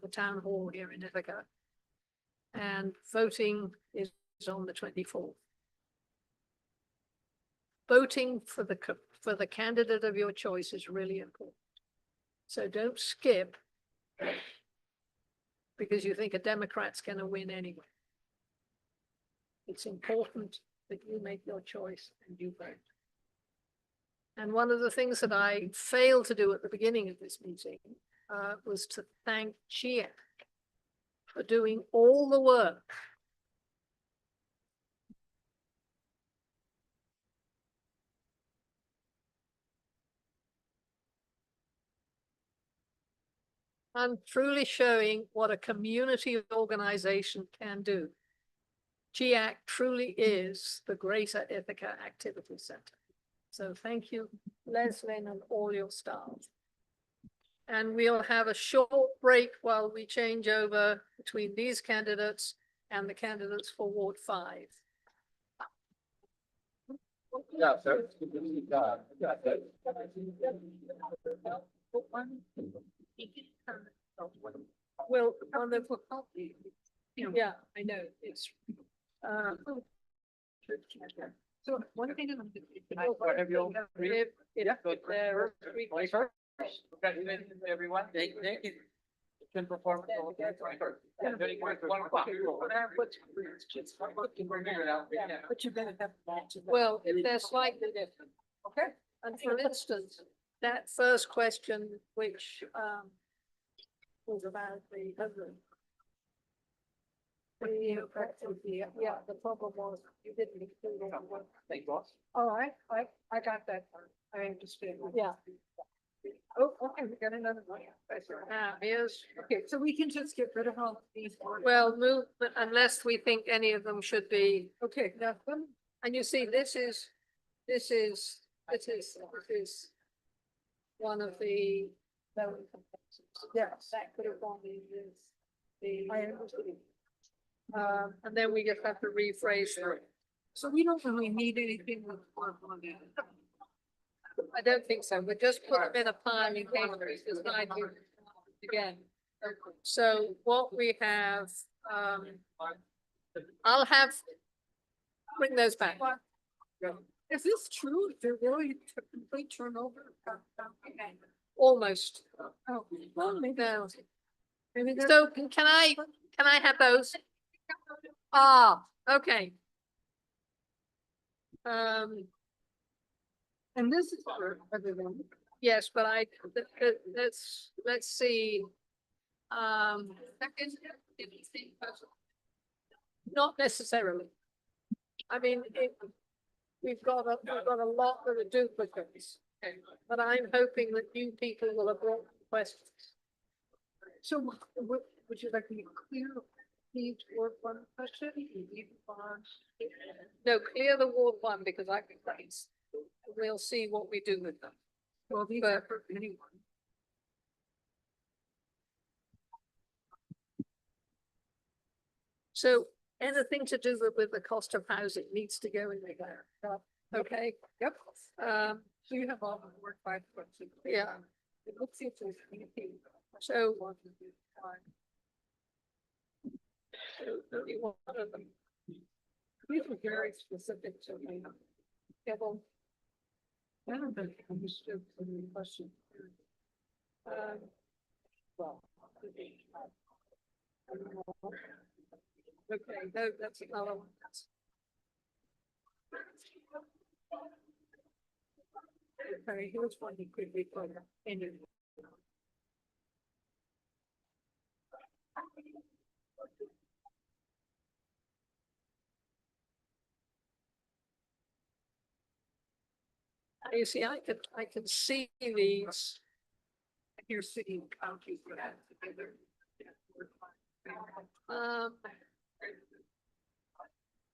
the town hall here in Ithaca. And voting is on the 24th. Voting for the candidate of your choice is really important. So don't skip because you think a Democrat's going to win anyway. It's important that you make your choice and you vote. And one of the things that I failed to do at the beginning of this meeting was to thank Chia for doing all the work. And truly showing what a community organization can do. GIAC truly is the Greater Ithaca Activity Center. So thank you, Leslie, and all your staff. And we'll have a short break while we change over between these candidates and the candidates for Ward 5.
Yeah, sir.
Well, on the, yeah, I know, it's, so one thing is, if there are three.
Congratulations, everyone. Thank you. Good performance.
But you better have. Well, they're slightly different. Okay. And for instance, that first question, which was about the yeah, the problem was you didn't include it.
Thank you, boss.
All right, I got that part. I understand. Yeah. Oh, okay, we got another one. Here's, okay, so we can just get rid of all of these. Well, move, but unless we think any of them should be, okay, now, and you see, this is one of the. Yes, that could have gone in this, I understand. And then we just have to rephrase it. So we don't really need anything with on that. I don't think so, but just put them in a pile in case there's decide you again. So what we have, I'll have, bring those back. Is this true? They're really a complete turnover? Almost. Oh, well, maybe no. So can I have those? Ah, okay. And this is for everyone. Yes, but let's see. Not necessarily. I mean, we've got a lot that are duplicates, but I'm hoping that new people will have brought questions. So would you like me to clear page Ward 1 question? No, clear the Ward 1 because I can place. We'll see what we do with them. Well, these are for anyone. So anything to do with the cost of housing needs to go in there. Okay. Yep. So you have all the Ward 5 questions. Yeah. Let's see if there's anything. So one of them. These are very specific to me. Well, I don't think I understood the question. Well, okay, no, that's another one. Okay, here's one you could be put in. You see, I can see these. You're seeing counties that together.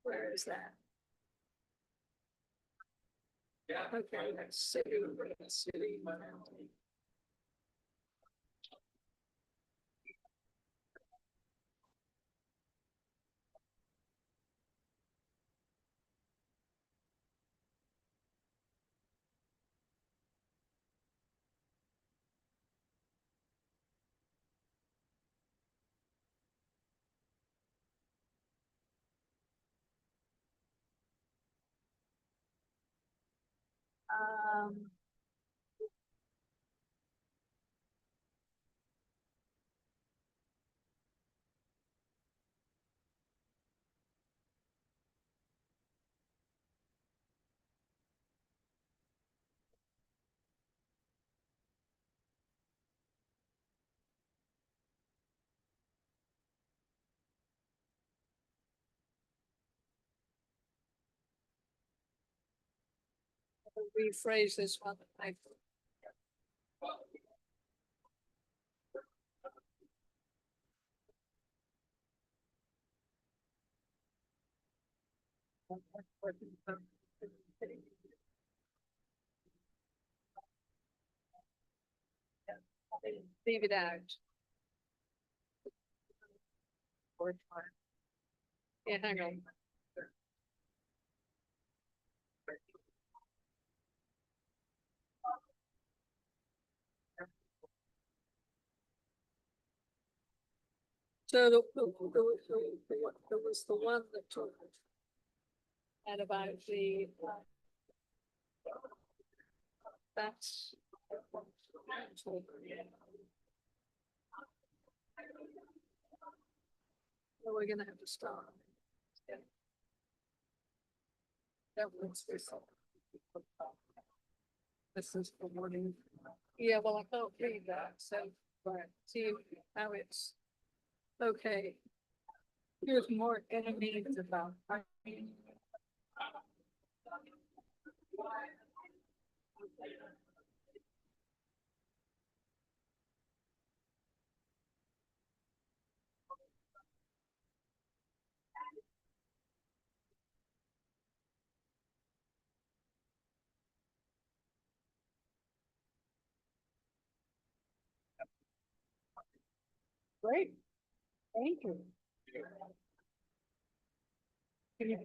Where is that? Okay, let's see. Let's see. Um, rephrase this one. Leave it out. Yeah, hang on. So there was the one that talked and about the that's so we're gonna have to start. That was this is the warning. Yeah, well, I can't read that, so right, see how it's okay. Here's more enemies about. Great, thank you. Here.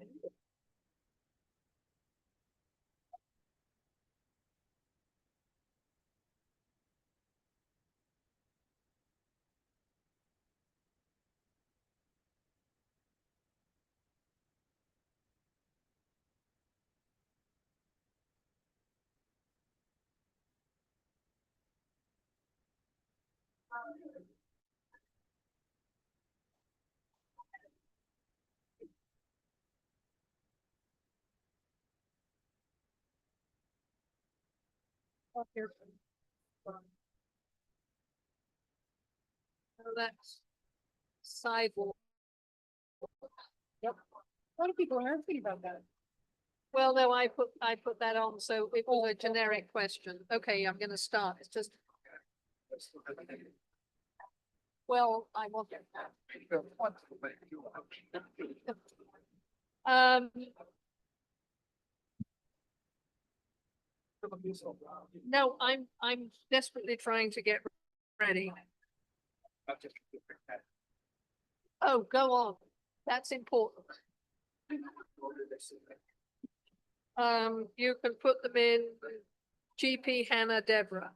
So that's sidewalk. Yep. A lot of people are asking about that. Well, no, I put that on, so it was a generic question. Okay, I'm gonna start. It's just. Well, I will get that. No, I'm desperately trying to get ready. Oh, go on. That's important. You can put them in GP Hannah Deborah.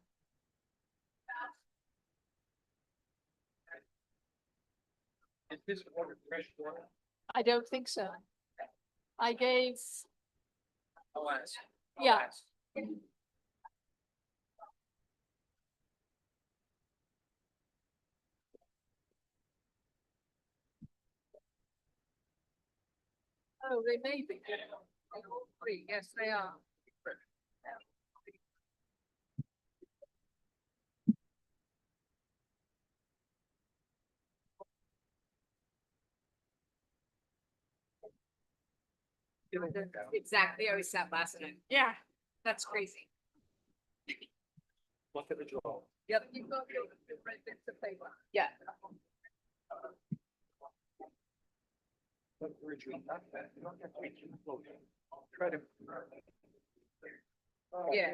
I don't think so. I gave. Yeah. Oh, they may be. Yes, they are.
Exactly, I was sat last night. Yeah, that's crazy.
Look at the draw.
Yep. You've got your red bits of paper.
Yeah.
Try to.
Yeah.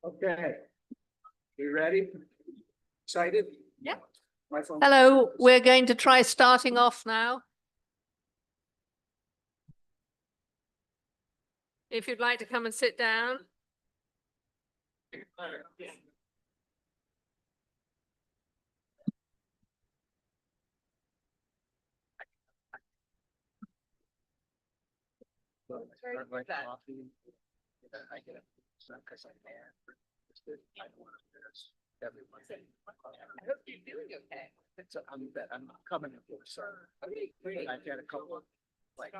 Okay. You ready? Excited?
Yeah.
My phone.
Hello, we're going to try starting off now. If you'd like to come and sit down.
Start like coffee. I get it. It's not 'cause I'm there. It's that I don't want to embarrass everyone.
I hope you're doing okay.
I'm coming up with some.
Okay, great.
I've got a couple of like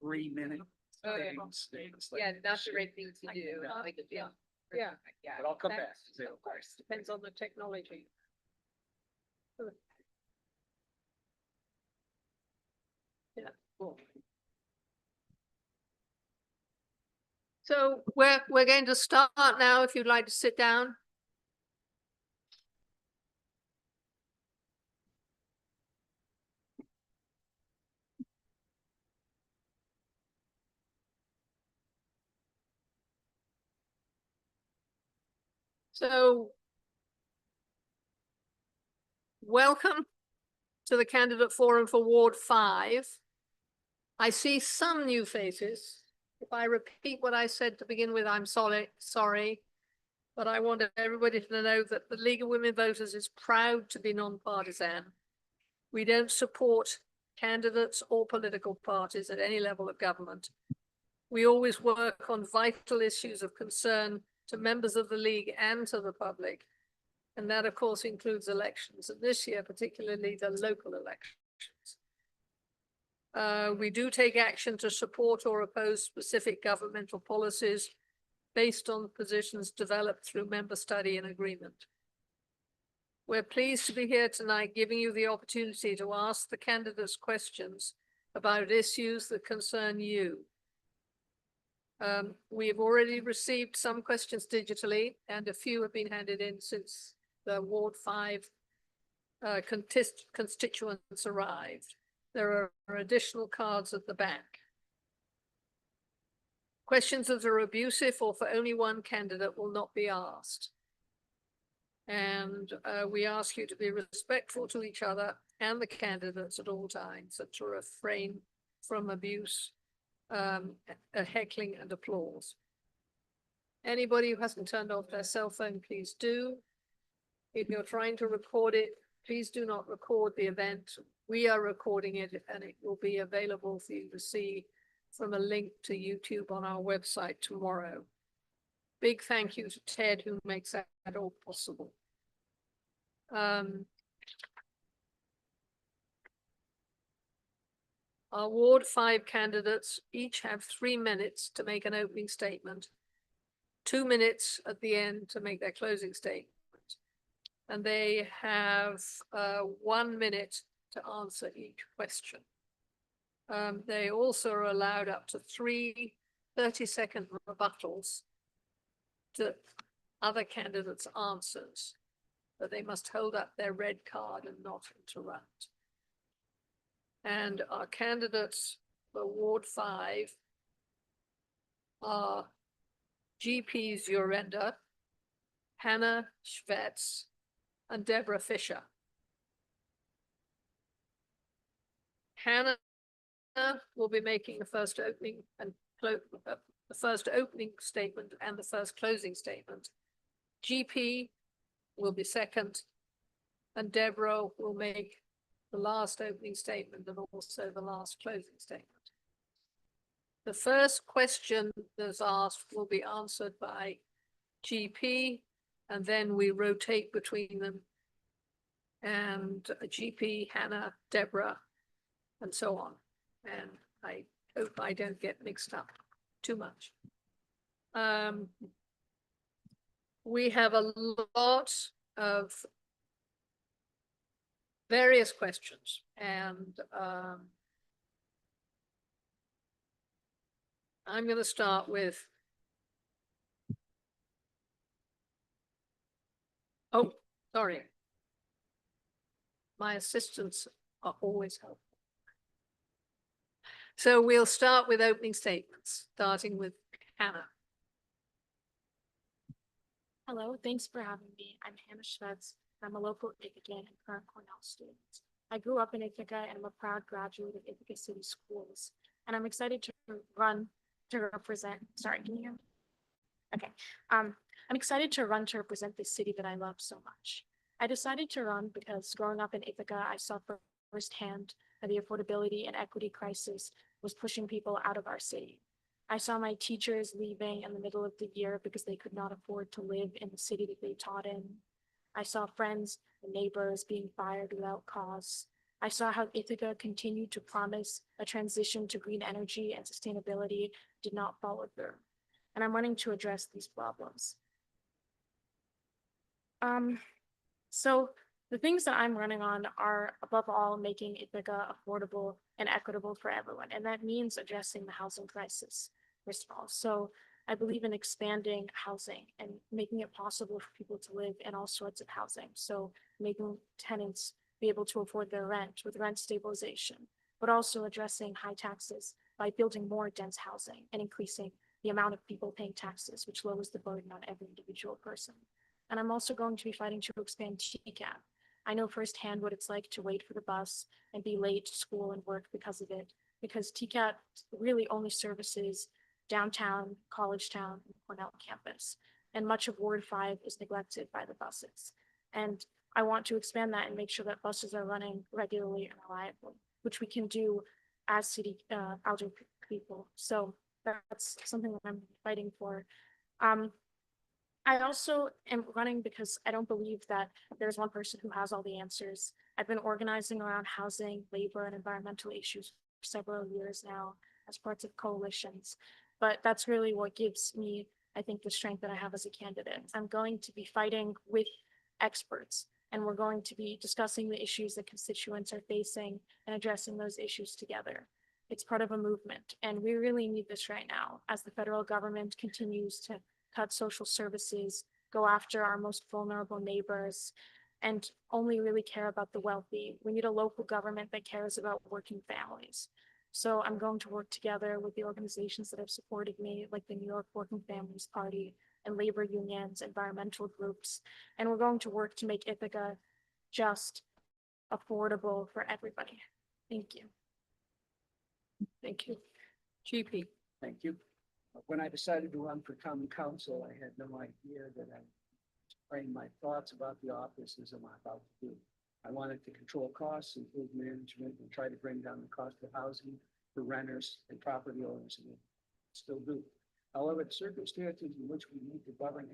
3-minute
Okay.
things. like-
Yeah, not the right thing to do.
Yeah.
Like, yeah.
Yeah.
Yeah.
But I'll come back.
That's- Of course, depends on the technology. Yeah, cool. So we're going to start now, if you'd like to sit down. So welcome to the candidate forum for Ward 5. I see some new faces. If I repeat what I said to begin with, I'm sorry. But I want everybody to know that the League of Women Voters is proud to be non-partisan. We don't support candidates or political parties at any level of government. We always work on vital issues of concern to members of the League and to the public. And that, of course, includes elections, and this year, particularly the local elections. We do take action to support or oppose specific governmental policies based on positions developed through member study and agreement. We're pleased to be here tonight, giving you the opportunity to ask the candidates questions about issues that concern you. We have already received some questions digitally, and a few have been handed in since the Ward 5 constituents arrived. There are additional cards at the back. Questions that are abusive or for only one candidate will not be asked. And we ask you to be respectful to each other and the candidates at all times, and to refrain from abuse, heckling and applause. Anybody who hasn't turned off their cell phone, please do. If you're trying to record it, please do not record the event. We are recording it, and it will be available for you to see from a link to YouTube on our website tomorrow. Big thank you to Ted, who makes that all possible. Our Ward 5 candidates each have 3 minutes to make an opening statement, 2 minutes at the end to make their closing statement. And they have 1 minute to answer each question. They also are allowed up to 3 30-second rebuttals to other candidates' answers, but they must hold up their red card and not interrupt. And our candidates for Ward 5 are P Zurenda, Hannah Schvetz, and Deborah Fisher. Hannah will be making the first opening and the first opening statement and the first closing statement. GP will be second, and Deborah will make the last opening statement and also the last closing statement. The first question that's asked will be answered by GP, and then we rotate between them, and GP, Hannah, Deborah, and so on. And I hope I don't get mixed up too much. We have a lot of various questions, and I'm going to start with, oh, sorry. My assistants are always helpful. So we'll start with opening statements, starting with Hannah.
Hello, thanks for having me. I'm Hannah Schmetz. I'm a local Ithaca and current Cornell student. I grew up in Ithaca and I'm a proud graduate of Ithaca City Schools. And I'm excited to run to represent, sorry, can you hear me? Okay. I'm excited to run to represent the city that I love so much. I decided to run because growing up in Ithaca, I saw firsthand that the affordability and equity crisis was pushing people out of our city. I saw my teachers leaving in the middle of the year because they could not afford to live in the city that they taught in. I saw friends and neighbors being fired without cause. I saw how Ithaca continued to promise a transition to green energy and sustainability did not follow through. And I'm running to address these problems. So the things that I'm running on are, above all, making Ithaca affordable and equitable for everyone. And that means addressing the housing crisis, first of all. So I believe in expanding housing and making it possible for people to live in all sorts of housing. So making tenants be able to afford their rent with rent stabilization, but also addressing high taxes by building more dense housing and increasing the amount of people paying taxes, which lowers the burden on every individual person. And I'm also going to be fighting to expand TCAP. I know firsthand what it's like to wait for the bus and be late to school and work because of it, because TCAP really only services downtown, College Town, and Cornell campus. And much of Ward 5 is neglected by the buses. And I want to expand that and make sure that buses are running regularly and reliably, which we can do as city elder people. So that's something that I'm fighting for. I also am running because I don't believe that there's one person who has all the answers. I've been organizing around housing, labor, and environmental issues for several years now as parts of coalitions. But that's really what gives me, I think, the strength that I have as a candidate. I'm going to be fighting with experts, and we're going to be discussing the issues that constituents are facing and addressing those issues together. It's part of a movement, and we really need this right now as the federal government continues to cut social services, go after our most vulnerable neighbors, and only really care about the wealthy. We need a local government that cares about working families. So I'm going to work together with the organizations that have supported me, like the New York Working Families Party and labor unions, environmental groups, and we're going to work to make Ithaca just affordable for everybody. Thank you.
Thank you. GP.
Thank you. When I decided to run for common council, I had no idea that I framed my thoughts about the office as I'm about to do. I wanted to control costs, improve management, and try to bring down the cost of housing for renters and property owners, and still do. However, the circumstances in which we need to govern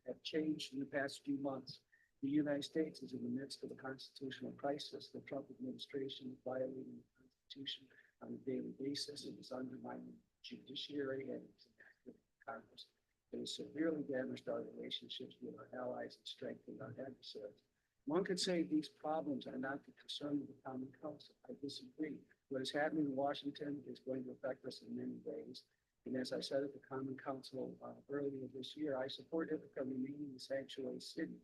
have changed in the past few months. The United States is in the midst of a constitutional crisis. The Trump administration is violating the Constitution on a daily basis. It is undermining the judiciary and it's inactive Congress. It has severely damaged our relationships with our allies and strengthened our adversaries. One could say these problems are not the concern of the Common Council. I disagree. What is happening in Washington is going to affect us in many ways. And as I said at the Common Council earlier this year, I support Ithaca remaining a sanctuary city.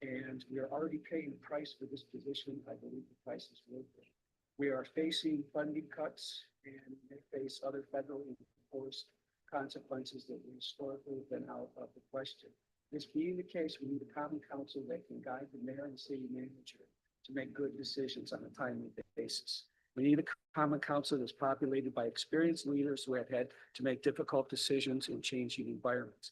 And we are already paying the price for this position. I believe the price is worth it. We are facing funding cuts and may face other federally enforced consequences that we historically have been out of the question. This being the case, we need a common council that can guide the mayor and city manager to make good decisions on a timely basis. We need a common council that's populated by experienced leaders who have had to make difficult decisions in changing environments.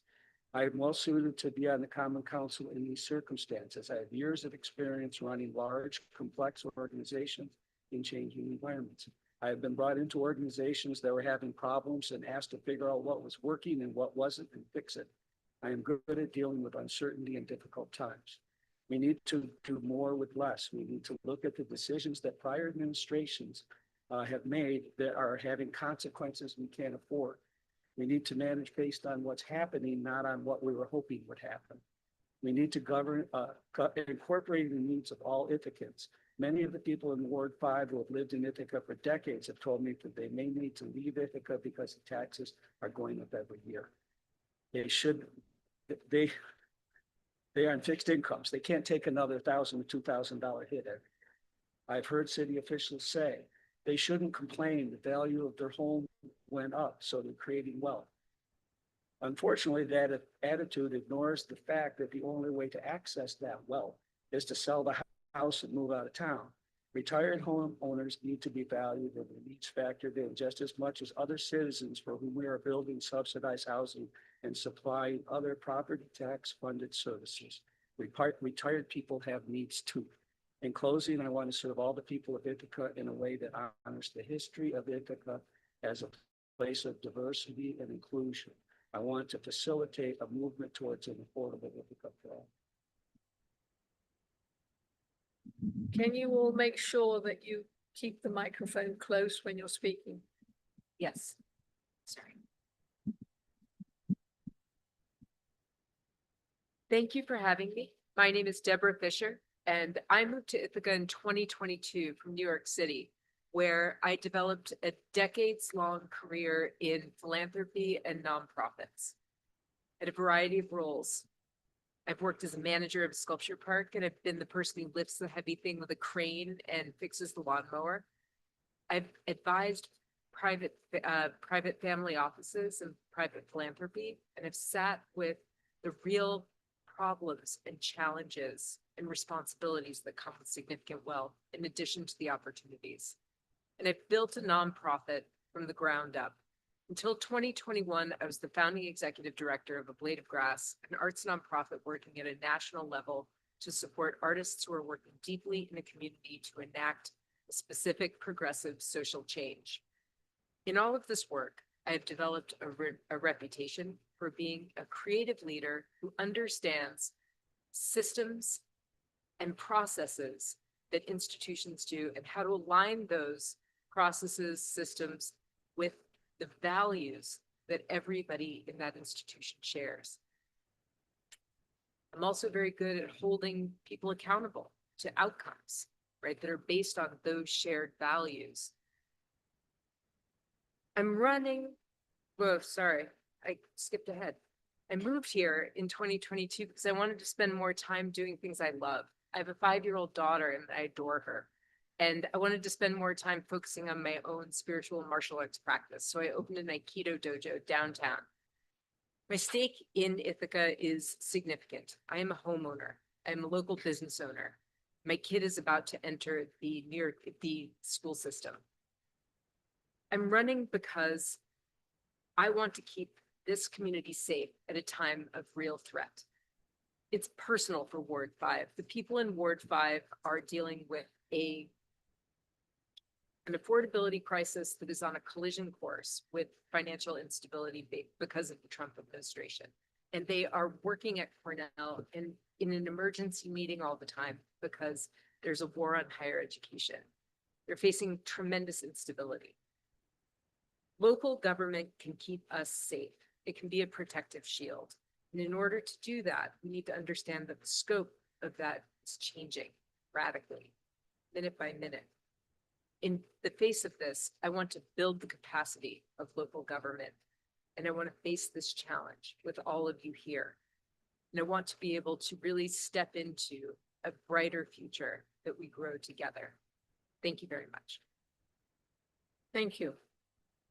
I am well suited to be on the common council in these circumstances. I have years of experience running large, complex organizations in changing environments. I have been brought into organizations that were having problems and asked to figure out what was working and what wasn't and fix it. I am good at dealing with uncertainty and difficult times. We need to do more with less. We need to look at the decisions that prior administrations have made that are having consequences we can't afford. We need to manage based on what's happening, not on what we were hoping would happen. We need to govern, incorporating the needs of all Ithacans. Many of the people in Ward 5 who have lived in Ithaca for decades have told me that they may need to leave Ithaca because the taxes are going up every year. They are on fixed incomes. They can't take another $1,000 to $2,000 hit every year. I've heard city officials say they shouldn't complain. The value of their home went up, so they're creating wealth. Unfortunately, that attitude ignores the fact that the only way to access that wealth is to sell the house and move out of town. Retired homeowners need to be valued and their needs factored in just as much as other citizens for whom we are building subsidized housing and supplying other property tax funded services. Retired people have needs too. In closing, I want to serve all the people of Ithaca in a way that honors the history of Ithaca as a place of diversity and inclusion. I want to facilitate a movement towards an affordable Ithaca for all.
Can you all make sure that you keep the microphone close when you're speaking?
Yes. Sorry. Thank you for having me. My name is Deborah Fisher, and I moved to Ithaca in 2022 from New York City, where I developed a decades-long career in philanthropy and nonprofits at a variety of roles. I've worked as a manager of a sculpture park, and I've been the person who lifts the heavy thing with a crane and fixes the lawnmower. I've advised private family offices and private philanthropy, and I've sat with the real problems and challenges and responsibilities that come with significant wealth, in addition to the opportunities. And I've built a nonprofit from the ground up. Until 2021, I was the founding executive director of A Blade of Grass, an arts nonprofit working at a national level to support artists who are working deeply in a community to enact a specific progressive social change. In all of this work, I have developed a reputation for being a creative leader who understands systems and processes that institutions do and how to align those processes, systems with the values that everybody in that institution shares. I'm also very good at holding people accountable to outcomes, right, that are based on those shared values. I'm running, whoa, sorry, I skipped ahead. I moved here in 2022 because I wanted to spend more time doing things I love. I have a 5-year-old daughter and I adore her. And I wanted to spend more time focusing on my own spiritual martial arts practice. So I opened an Aikido dojo downtown. My stake in Ithaca is significant. I am a homeowner. I'm a local business owner. My kid is about to enter the school system. I'm running because I want to keep this community safe at a time of real threat. It's personal for Ward 5. The people in Ward 5 are dealing with an affordability crisis that is on a collision course with financial instability because of the Trump administration. And they are working at Cornell and in an emergency meeting all the time because there's a war on higher education. They're facing tremendous instability. Local government can keep us safe. It can be a protective shield. And in order to do that, we need to understand that the scope of that is changing radically, minute by minute. In the face of this, I want to build the capacity of local government, and I want to face this challenge with all of you here. And I want to be able to really step into a brighter future that we grow together. Thank you very much.
Thank you.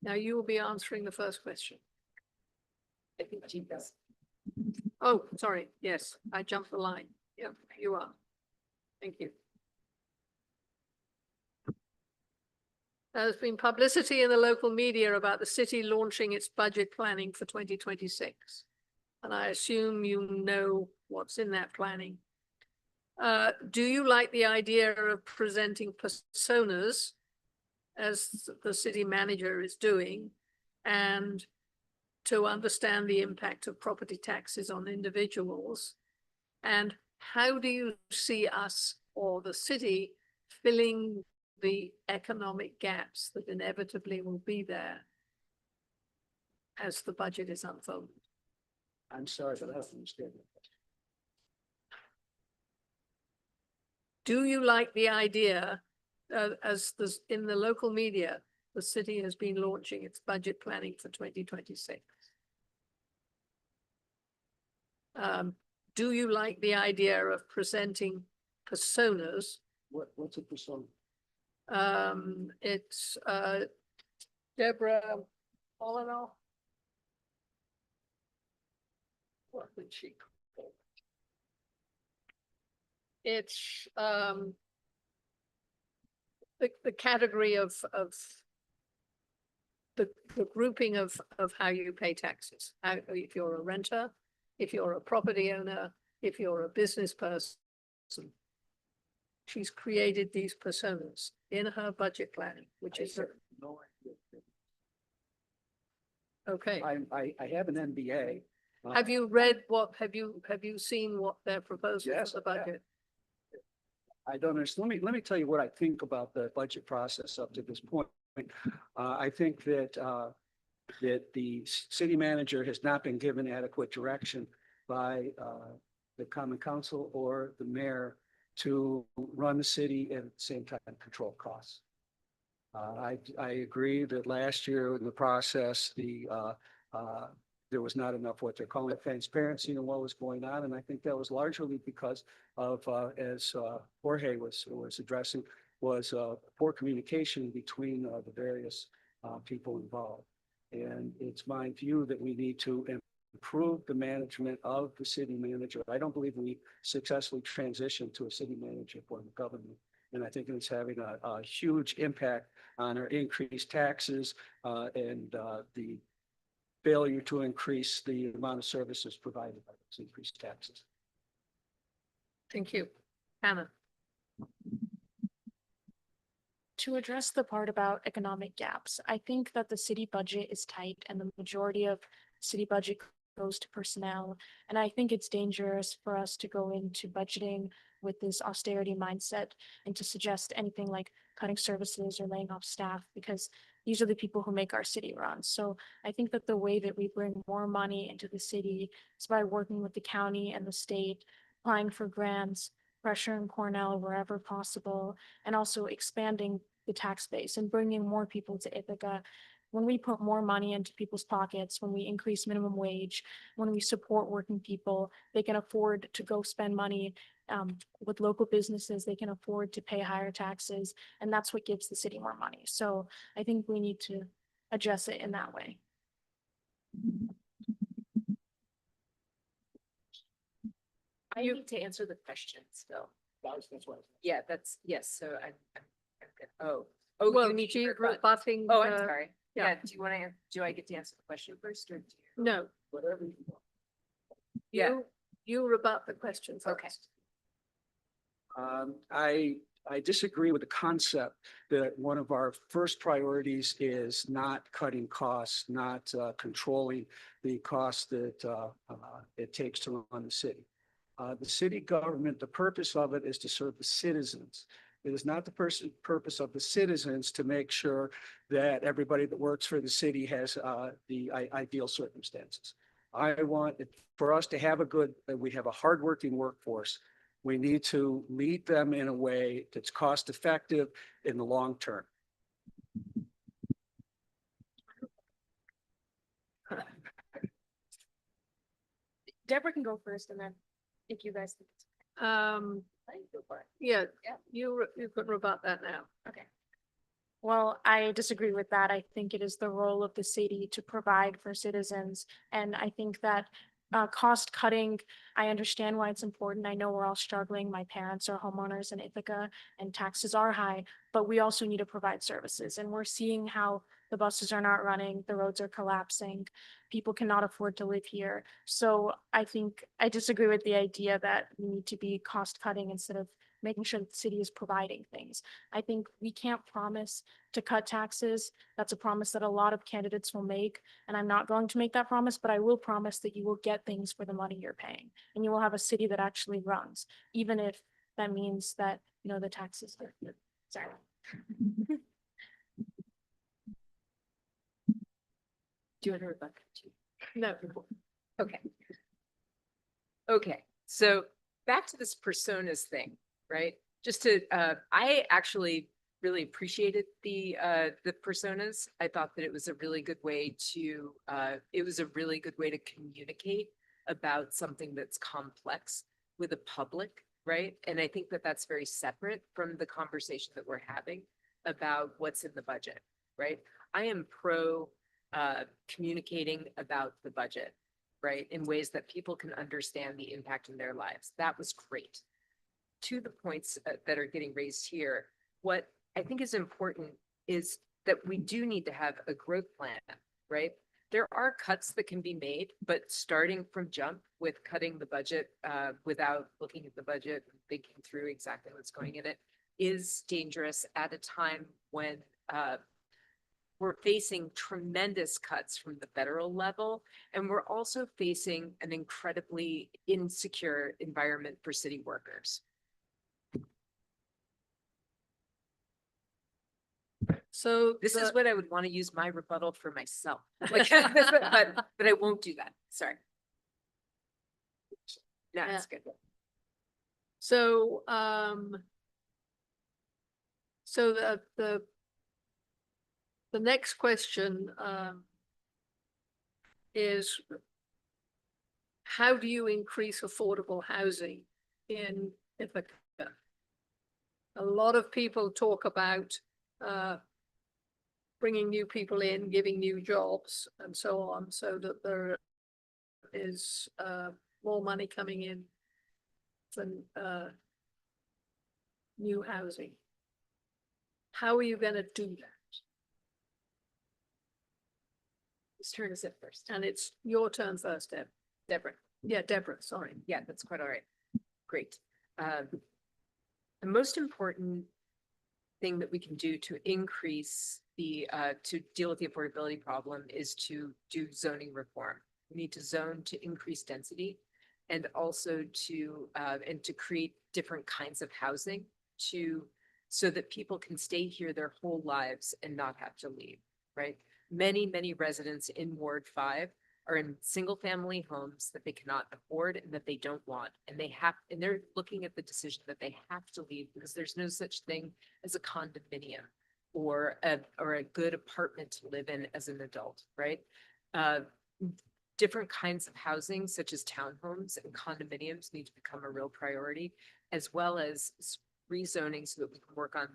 Now you will be answering the first question.
I think Chief does.
Oh, sorry. Yes, I jumped the line. Yeah, you are. Thank you. There's been publicity in the local media about the city launching its budget planning for 2026. And I assume you know what's in that planning. Do you like the idea of presenting personas as the city manager is doing, and to understand the impact of property taxes on individuals? And how do you see us or the city filling the economic gaps that inevitably will be there? as the budget is unfolded?
I'm sorry, but I don't understand.
Do you like the idea, as this, in the local media, the city has been launching its budget planning for 2026? Do you like the idea of presenting personas?
What's a persona?
It's Deborah, all in all. What did she call it? It's the category of the grouping of how you pay taxes. How, if you're a renter, if you're a property owner, if you're a business person. She's created these personas in her budget planning, which is
No idea.
okay.
I have an MBA.
Have you read what, have you seen what they're proposing
Yes,
for the
I have.
budget?
I don't understand. Let me tell you what I think about the budget process up to this point. I think that the city manager has not been given adequate direction by the common council or the mayor to run the city and at the same time control costs. I agree that last year in the process, there was not enough what they're calling transparency in what was going on. And I think that was largely because of, as Jorge was addressing, was poor communication between the various people involved. And it's my view that we need to improve the management of the city manager. I don't believe we successfully transitioned to a city manager form of government. And I think it's having a huge impact on our increased taxes and the failure to increase the amount of services provided by those increased taxes.
Thank you. Hannah.
To address the part about economic gaps, I think that the city budget is tight and the majority of city budget goes to personnel. And I think it's dangerous for us to go into budgeting with this austerity mindset and to suggest anything like cutting services or laying off staff, because these are the people who make our city run. So I think that the way that we bring more money into the city is by working with the county and the state, applying for grants, pressuring Cornell wherever possible, and also expanding the tax base and bringing more people to Ithaca. When we put more money into people's pockets, when we increase minimum wage, when we support working people, they can afford to go spend money with local businesses, they can afford to pay higher taxes, and that's what gives the city more money. So I think we need to address it in that way.
I need to answer the question still.
That's what.
Yeah, that's, yes, so I'm good. Oh,
Well,
you need
she
to rebut.
rebutting.
Oh, I'm sorry.
yeah.
Yeah, do you want to, do I get to answer the question first or?
No,
Whatever you want.
Yeah.
you rebut the question first.
Okay.
I disagree with the concept that one of our first priorities is not cutting costs, not controlling the costs that it takes to run the city. The city government, the purpose of it is to serve the citizens. It is not the purpose of the citizens to make sure that everybody that works for the city has the ideal circumstances. I want it for us to have we have a hardworking workforce. We need to lead them in a way that's cost effective in the long term.
Deborah can go first, and then if you guys think it's
Yeah,
Yeah.
you could rebut that now.
okay. Well, I disagree with that. I think it is the role of the city to provide for citizens. And I think that cost cutting, I understand why it's important. I know we're all struggling. My parents are homeowners in Ithaca and taxes are high, but we also need to provide services. And we're seeing how the buses are not running, the roads are collapsing, people cannot afford to live here. So I think I disagree with the idea that we need to be cost cutting instead of making sure that the city is providing things. I think we can't promise to cut taxes. That's a promise that a lot of candidates will make. And I'm not going to make that promise, but I will promise that you will get things for the money you're paying. And you will have a city that actually runs, even if that means that, you know, the taxes are, sorry.
Do you want to rebut that too?
No,
Okay. Okay, so back to this personas thing, right? Just to, I actually really appreciated the personas. I thought that it was a really good way to, communicate about something that's complex with the public, right? And I think that that's very separate from the conversation that we're having about what's in the budget, right? I am pro communicating about the budget, right, in ways that people can understand the impact in their lives. That was great. To the points that are getting raised here, what I think is important is that we do need to have a growth plan, right? There are cuts that can be made, but starting from jump with cutting the budget without looking at the budget and thinking through exactly what's going in it is dangerous at a time when we're facing tremendous cuts from the federal level, and we're also facing an incredibly insecure environment for city workers.
so
This is
the-
what I would want to use my rebuttal for myself. Like, but I won't do that. Sorry. No, it's good.
So, so the next question, is how do you increase affordable housing in Ithaca? A lot of people talk about, bringing new people in, giving new jobs and so on, so that there is, more money coming in than, new housing. How are you going to do that?
Whose turn is it first?
And it's your turn first, Deb.
Deborah.
Yeah, Deborah, sorry.
Yeah, that's quite all right. Great. The most important thing that we can do to increase the, to deal with the affordability problem is to do zoning reform. We need to zone to increase density and also to, and to create different kinds of housing so that people can stay here their whole lives and not have to leave, right? Many residents in Ward 5 are in single family homes that they cannot afford and that they don't want. And they're looking at the decision that they have to leave because there's no such thing as a condominium or a good apartment to live in as an adult, right? Different kinds of housing, such as townhomes and condominiums, need to become a real priority, as well as rezoning so that we can work on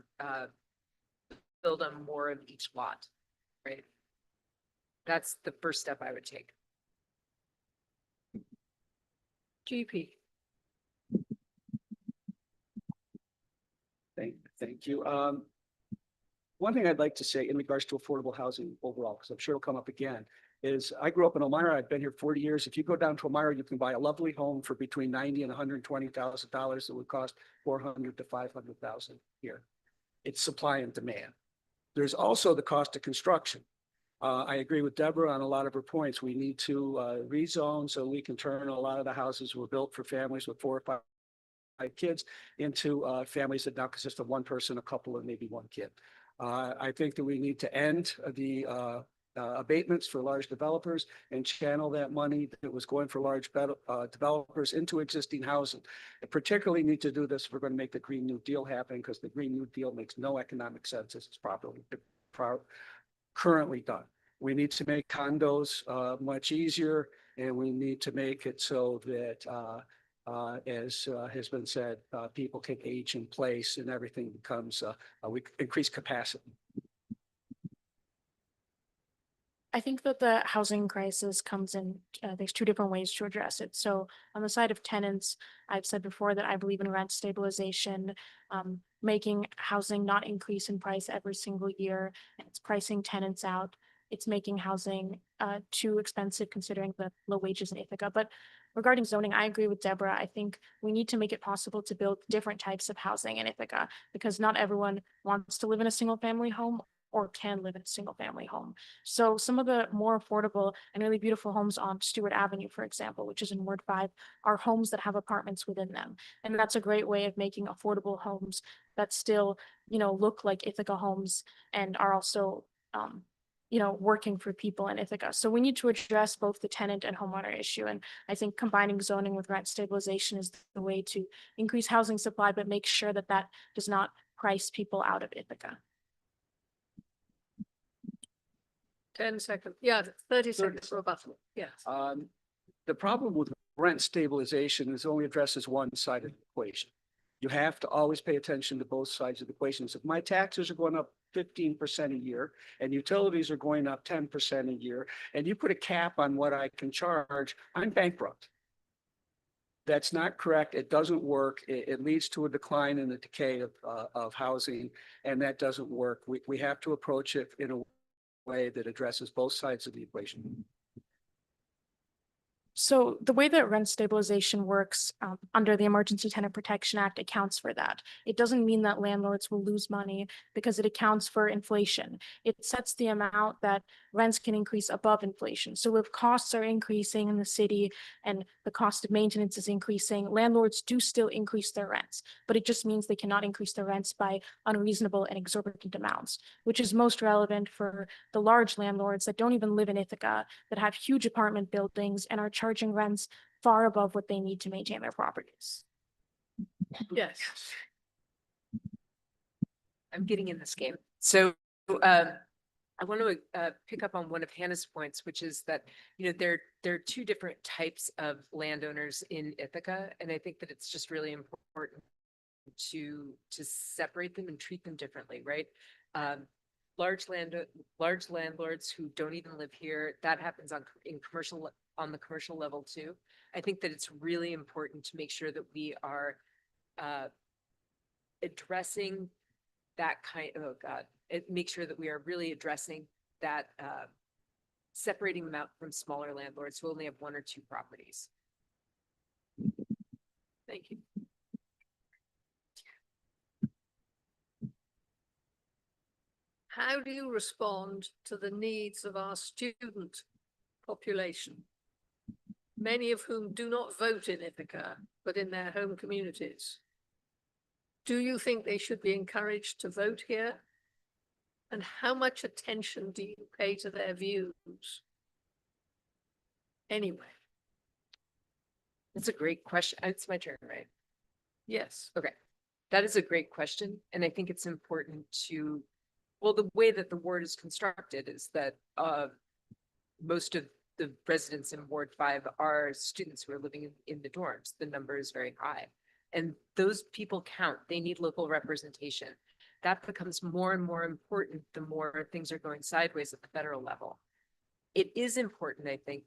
build on more of each lot, right? That's the first step I would take.
GP.
Thank you. One thing I'd like to say in regards to affordable housing overall, because I'm sure it'll come up again, is I grew up in Elmira. I've been here 40 years. If you go down to Elmira, you can buy a lovely home for between $90,000 and $120,000. It would cost $400,000 to $500,000 here. It's supply and demand. There's also the cost of construction. I agree with Deborah on a lot of her points. We need to rezone so we can turn a lot of the houses were built for families with 4 or 5 kids into families that now consist of one person, a couple, and maybe one kid. I think that we need to end the abatements for large developers and channel that money that was going for large developers into existing housing. And particularly need to do this if we're going to make the Green New Deal happen, because the Green New Deal makes no economic sense as it's properly currently done. We need to make condos much easier, and we need to make it so that as has been said, people can age in place and everything becomes, we increase capacity.
I think that the housing crisis comes in, there's 2 different ways to address it. So on the side of tenants, I've said before that I believe in rent stabilization, making housing not increase in price every single year. And it's pricing tenants out. It's making housing too expensive considering the low wages in Ithaca. But regarding zoning, I agree with Deborah. I think we need to make it possible to build different types of housing in Ithaca because not everyone wants to live in a single family home or can live in a single family home. So some of the more affordable and really beautiful homes on Stewart Avenue, for example, which is in Ward 5, are homes that have apartments within them. And that's a great way of making affordable homes that still, look like Ithaca homes and are also working for people in Ithaca. So we need to address both the tenant and homeowner issue. And I think combining zoning with rent stabilization is the way to increase housing supply, but make sure that that does not price people out of Ithaca.
10 seconds. Yeah, 30 seconds for rebuttal. Yes.
The problem with rent stabilization is only addresses one side of the equation. You have to always pay attention to both sides of the equation. So if my taxes are going up 15% a year and utilities are going up 10% a year, and you put a cap on what I can charge, I'm bankrupt. That's not correct. It doesn't work. It leads to a decline in the decay of housing, and that doesn't work. We have to approach it in a way that addresses both sides of the equation.
So the way that rent stabilization works under the Emergency Tenant Protection Act accounts for that. It doesn't mean that landlords will lose money because it accounts for inflation. It sets the amount that rents can increase above inflation. So if costs are increasing in the city and the cost of maintenance is increasing, landlords do still increase their rents, but it just means they cannot increase their rents by unreasonable and exorbitant amounts, which is most relevant for the large landlords that don't even live in Ithaca, that have huge apartment buildings and are charging rents far above what they need to maintain their properties.
Yes.
I'm getting in this game. So I want to pick up on one of Hannah's points, which is that, there are two different types of landowners in Ithaca. And I think that it's just really important to separate them and treat them differently, right? Large landlords who don't even live here, that happens on the commercial level too. I think that it's really important to make sure that we are addressing that make sure that we are really addressing that, separating them out from smaller landlords who only have one or two properties.
Thank you. How do you respond to the needs of our student population, many of whom do not vote in Ithaca, but in their home communities? Do you think they should be encouraged to vote here? And how much attention do you pay to their views? Anyway.
That's a great question. It's my turn, right?
Yes.
Okay. That is a great question. And I think it's important to, well, the way that the ward is constructed is that most of the residents in Ward 5 are students who are living in the dorms. The number is very high. And those people count. They need local representation. That becomes more and more important the more things are going sideways at the federal level. It is important, I think,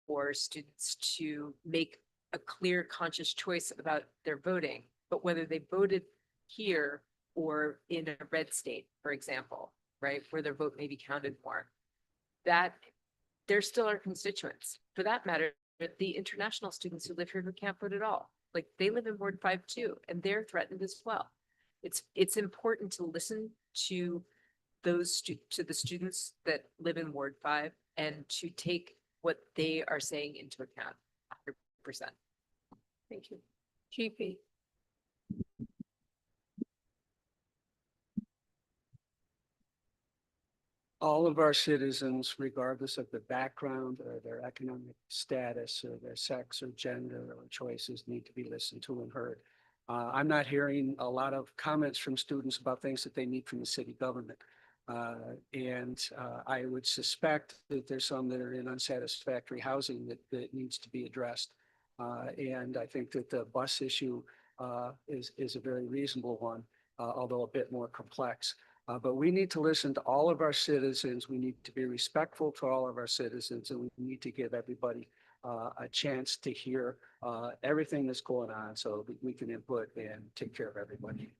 for students to make a clear, conscious choice about their voting, but whether they voted here or in a red state, for example, right, where their vote may be counted more, that they're still our constituents. For that matter, the international students who live here who can't vote at all, like they live in Ward 5 too, and they're threatened as well. It's important to listen to the students that live in Ward 5 and to take what they are saying into account 100%.
Thank you. GP.
All of our citizens, regardless of their background or their economic status or their sex or gender or choices, need to be listened to and heard. I'm not hearing a lot of comments from students about things that they need from the city government. I would suspect that there's some that are in unsatisfactory housing that needs to be addressed. And I think that the bus issue is a very reasonable one, although a bit more complex. But we need to listen to all of our citizens. We need to be respectful to all of our citizens, and we need to give everybody a chance to hear everything that's going on so that we can input and take care of everybody.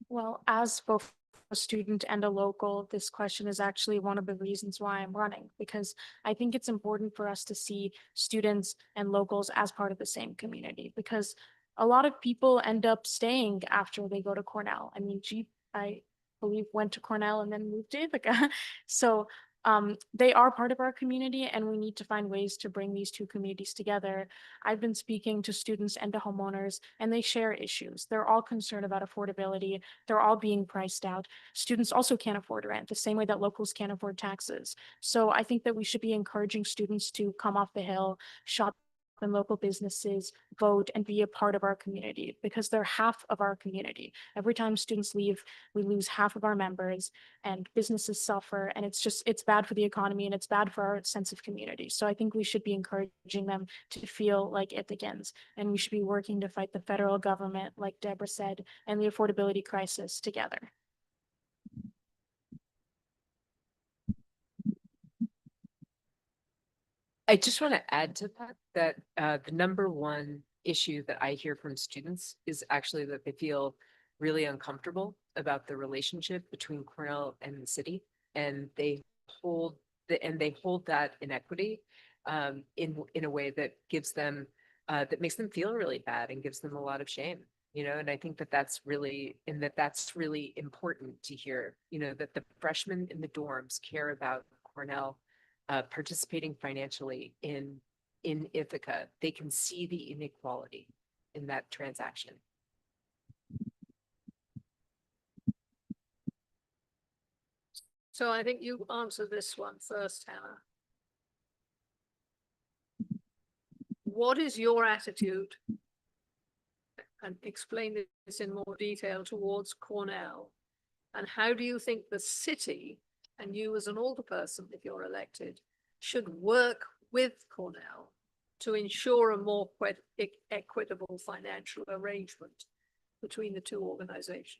Well, as both a student and a local, this question is actually one of the reasons why I'm running, because I think it's important for us to see students and locals as part of the same community, because a lot of people end up staying after they go to Cornell. I mean, I believe went to Cornell and then moved to Ithaca. So They are part of our community, and we need to find ways to bring these two communities together. I've been speaking to students and to homeowners, and they share issues. They're all concerned about affordability. They're all being priced out. Students also can't afford rent the same way that locals can't afford taxes. So I think that we should be encouraging students to come off the Hill, shop in local businesses, vote, and be a part of our community, because they're half of our community. Every time students leave, we lose half of our members, and businesses suffer, and it's bad for the economy, and it's bad for our sense of community. So I think we should be encouraging them to feel like Ithacans, and we should be working to fight the federal government, like Deborah said, and the affordability crisis together.
I just want to add to that, the number one issue that I hear from students is actually that they feel really uncomfortable about the relationship between Cornell and the city, and they hold that inequity in a way that gives them that makes them feel really bad and gives them a lot of shame. And I think that's really important to hear, that the freshmen in the dorms care about Cornell participating financially in Ithaca. They can see the inequality in that transaction.
So I think you answer this one first, Hannah. What is your attitude, and explain this in more detail, towards Cornell? And how do you think the city, and you as an alderperson, if you're elected, should work with Cornell to ensure a more equitable financial arrangement between the two organizations?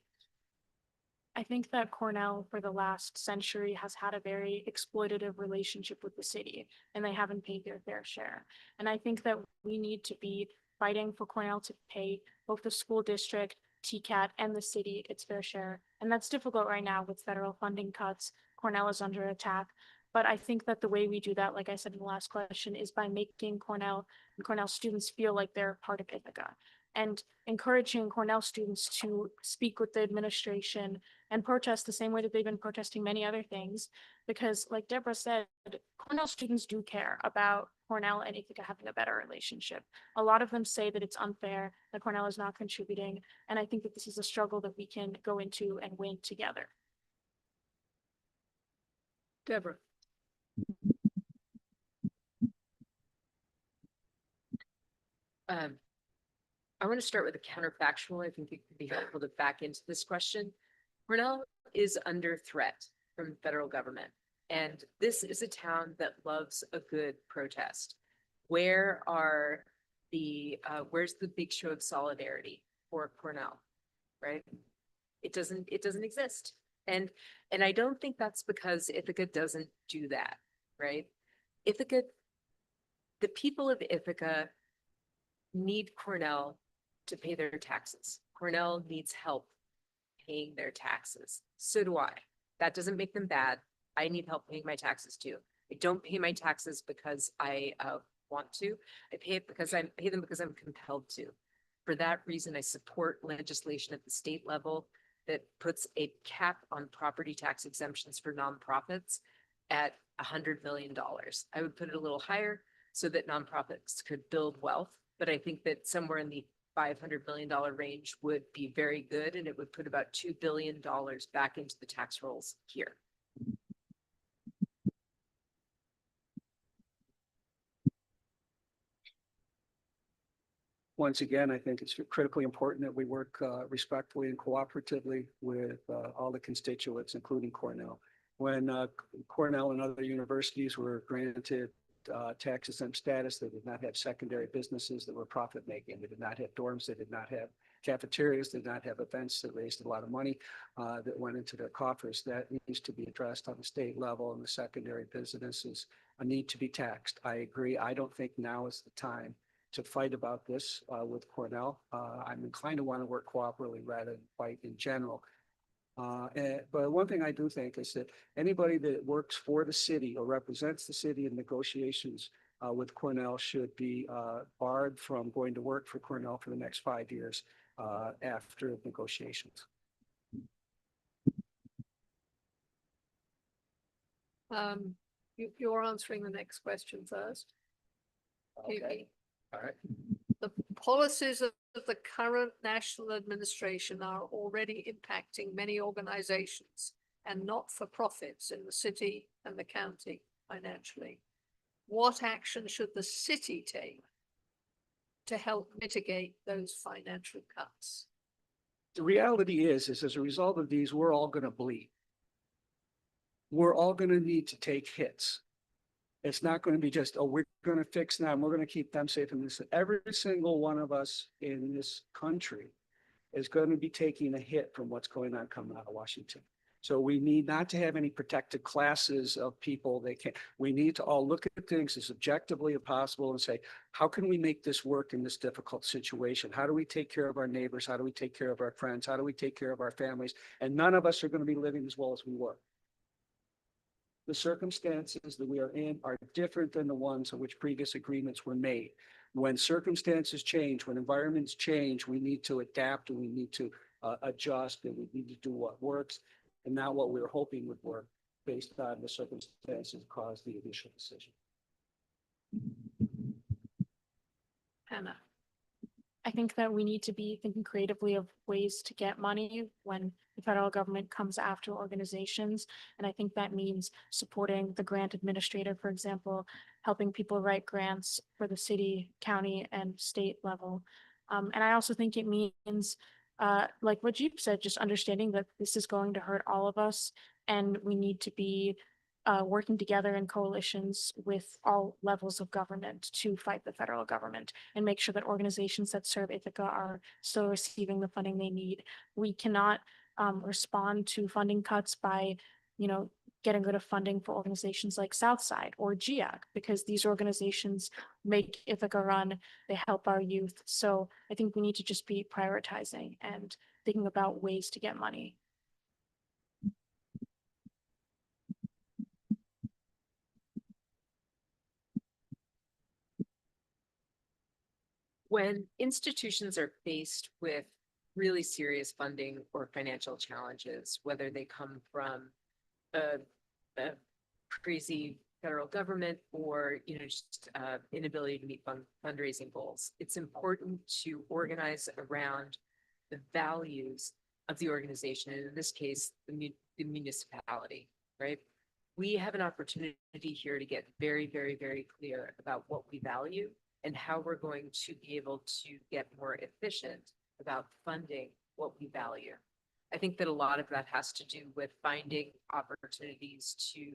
I think that Cornell for the last century has had a very exploitative relationship with the city, and they haven't paid their fair share. And I think that we need to be fighting for Cornell to pay both the school district, TCAT, and the city its fair share. And that's difficult right now with federal funding cuts. Cornell is under attack. But I think that the way we do that, like I said in the last question, is by making Cornell and Cornell students feel like they're part of Ithaca, and encouraging Cornell students to speak with the administration and protest the same way that they've been protesting many other things. Because like Deborah said, Cornell students do care about Cornell and Ithaca having a better relationship. A lot of them say that it's unfair, that Cornell is not contributing. And I think that this is a struggle that we can go into and win together.
Deborah.
I want to start with a counterfactual. I think it could be helpful to back into this question. Cornell is under threat from the federal government, and this is a town that loves a good protest. Where's the big show of solidarity for Cornell, right? It doesn't exist. And I don't think that's because Ithaca doesn't do that, right? Ithaca, the people of Ithaca need Cornell to pay their taxes. Cornell needs help paying their taxes. So do I. That doesn't make them bad. I need help paying my taxes too. I don't pay my taxes because I want to. I pay them because I'm compelled to. For that reason, I support legislation at the state level that puts a cap on property tax exemptions for nonprofits at $100 million. I would put it a little higher so that nonprofits could build wealth, but I think that somewhere in the $500 million range would be very good, and it would put about $2 billion back into the tax rolls here.
Once again, I think it's critically important that we work respectfully and cooperatively with all the constituents, including Cornell. When Cornell and other universities were granted tax exempt status, they did not have secondary businesses that were profit making. They did not have dorms. They did not have cafeterias. They did not have events that raised a lot of money that went into their coffers. That needs to be addressed on the state level, and the secondary businesses need to be taxed. I agree. I don't think now is the time to fight about this with Cornell. I'm inclined to want to work cooperatively rather than fight in general. But one thing I do think is that anybody that works for the city or represents the city in negotiations with Cornell should be barred from going to work for Cornell for the next 5 years after negotiations.
You're answering the next question first.
Okay, all right.
The policies of the current national administration are already impacting many organizations and not-for-profits in the city and the county financially. What action should the city take to help mitigate those financial cuts?
The reality is as a result of these, we're all gonna bleed. We're all gonna need to take hits. It's not gonna be just, oh, we're gonna fix them, we're gonna keep them safe. And this, every single one of us in this country is gonna be taking a hit from what's going on coming out of Washington. So we need not to have any protected classes of people. We need to all look at things as objectively as possible and say, how can we make this work in this difficult situation? How do we take care of our neighbors? How do we take care of our friends? How do we take care of our families? And none of us are going to be living as well as we were. The circumstances that we are in are different than the ones in which previous agreements were made. When circumstances change, when environments change, we need to adapt and we need to adjust and we need to do what works and not what we were hoping would work based on the circumstances that caused the initial decision.
Hannah.
I think that we need to be thinking creatively of ways to get money when the federal government comes after organizations. And I think that means supporting the grant administrator, for example, helping people write grants for the city, county, and state level. And I also think it means, like what Jeep said, just understanding that this is going to hurt all of us and we need to be working together in coalitions with all levels of government to fight the federal government and make sure that organizations that serve Ithaca are still receiving the funding they need. We cannot respond to funding cuts by, getting rid of funding for organizations like Southside or GIAC, because these organizations make Ithaca run, they help our youth. So I think we need to just be prioritizing and thinking about ways to get money.
When institutions are faced with really serious funding or financial challenges, whether they come from a crazy federal government or just inability to meet fundraising goals, it's important to organize around the values of the organization, and in this case, the municipality, right? We have an opportunity here to get very, very, very clear about what we value and how we're going to be able to get more efficient about funding what we value. I think that a lot of that has to do with finding opportunities to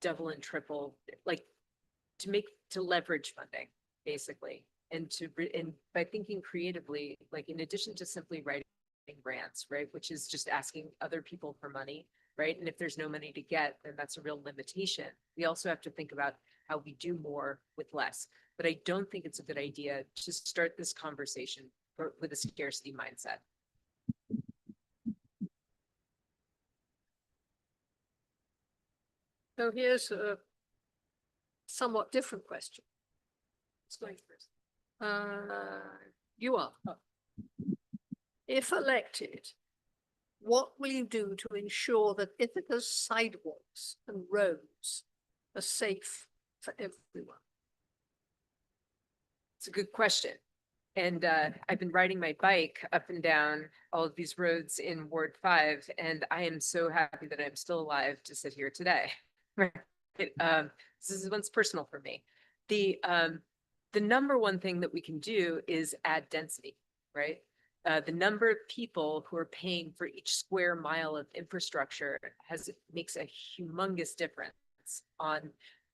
double and triple, to leverage funding, basically, and by thinking creatively, like in addition to simply writing grants, right, which is just asking other people for money, right? And if there's no money to get, then that's a real limitation. We also have to think about how we do more with less. But I don't think it's a good idea to start this conversation with a scarcity mindset.
So here's a somewhat different question.
Who's going first?
You are. If elected, what will you do to ensure that Ithaca's sidewalks and roads are safe for everyone?
It's a good question. And I've been riding my bike up and down all of these roads in Ward 5, and I am so happy that I'm still alive to sit here today. This one's personal for me. The number one thing that we can do is add density, right? The number of people who are paying for each square mile of infrastructure makes a humongous difference on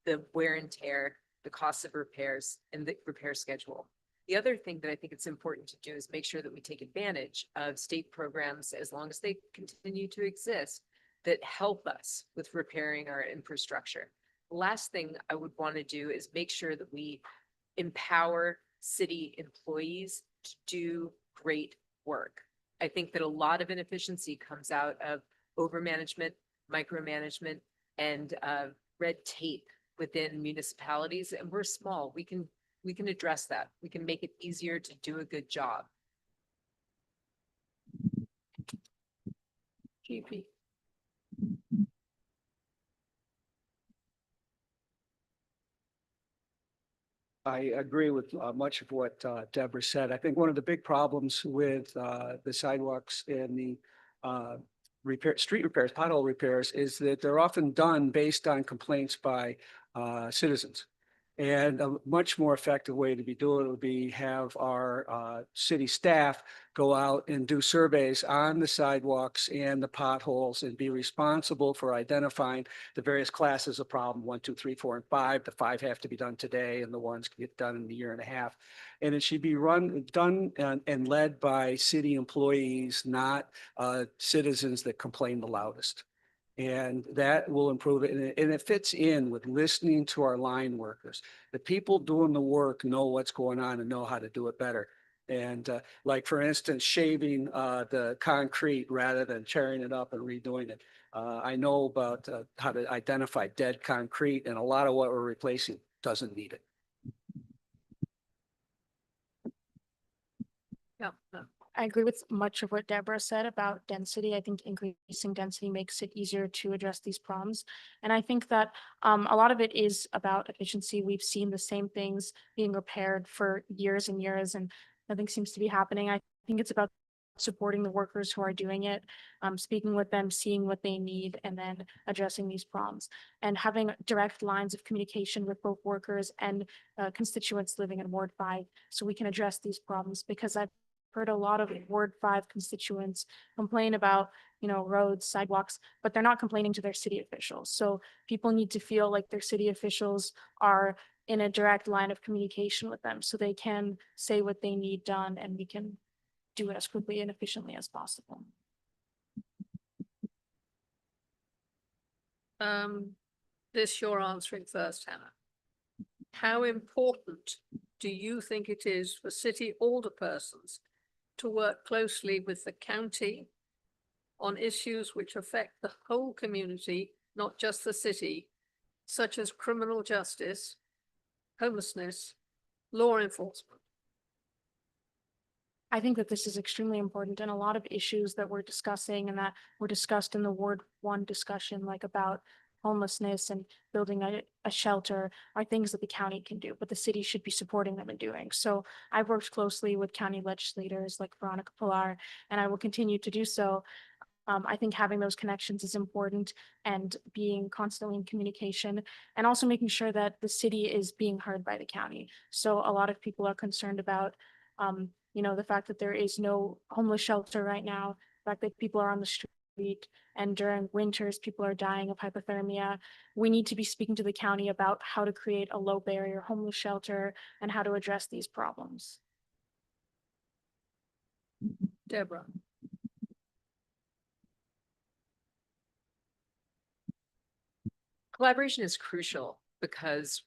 the wear and tear, the cost of repairs, and the repair schedule. The other thing that I think it's important to do is make sure that we take advantage of state programs, as long as they continue to exist, that help us with repairing our infrastructure. The last thing I would want to do is make sure that we empower city employees to do great work. I think that a lot of inefficiency comes out of overmanagement, micromanagement, and red tape within municipalities, and we're small. We can address that. We can make it easier to do a good job.
GP.
I agree with much of what Deborah said. I think one of the big problems with the sidewalks and the street repairs, pothole repairs, is that they're often done based on complaints by citizens. And a much more effective way to be doing it would be have our city staff go out and do surveys on the sidewalks and the potholes and be responsible for identifying the various classes of problem, 1, 2, 3, 4, and 5. The 5 have to be done today and the ones can get done in a year and a half. And it should be done and led by city employees, not citizens that complain the loudest. And that will improve it. And it fits in with listening to our line workers. The people doing the work know what's going on and know how to do it better. And like, for instance, shaving the concrete rather than tearing it up and redoing it. I know about how to identify dead concrete, and a lot of what we're replacing doesn't need it.
Yeah.
I agree with much of what Deborah said about density. I think increasing density makes it easier to address these problems. And I think that a lot of it is about efficiency. We've seen the same things being repaired for years and years, and nothing seems to be happening. I think it's about supporting the workers who are doing it, speaking with them, seeing what they need, and then addressing these problems. And having direct lines of communication with both workers and constituents living in Ward 5 so we can address these problems, because I've heard a lot of Ward 5 constituents complain about, roads, sidewalks, but they're not complaining to their city officials. So people need to feel like their city officials are in a direct line of communication with them so they can say what they need done, and we can do it as quickly and efficiently as possible.
This you're answering first, Hannah. How important do you think it is for city alderpersons to work closely with the county on issues which affect the whole community, not just the city, such as criminal justice, homelessness, law enforcement?
I think that this is extremely important, and a lot of issues that we're discussing and that were discussed in the Ward 1 discussion, like about homelessness and building a shelter, are things that the county can do, but the city should be supporting them in doing. So I've worked closely with county legislators like Veronica Pilar, and I will continue to do so. I think having those connections is important, and being constantly in communication, and also making sure that the city is being heard by the county. So a lot of people are concerned about, the fact that there is no homeless shelter right now, the fact that people are on the street, and during winters, people are dying of hypothermia. We need to be speaking to the county about how to create a low barrier homeless shelter and how to address these problems.
Deborah.
Collaboration is crucial because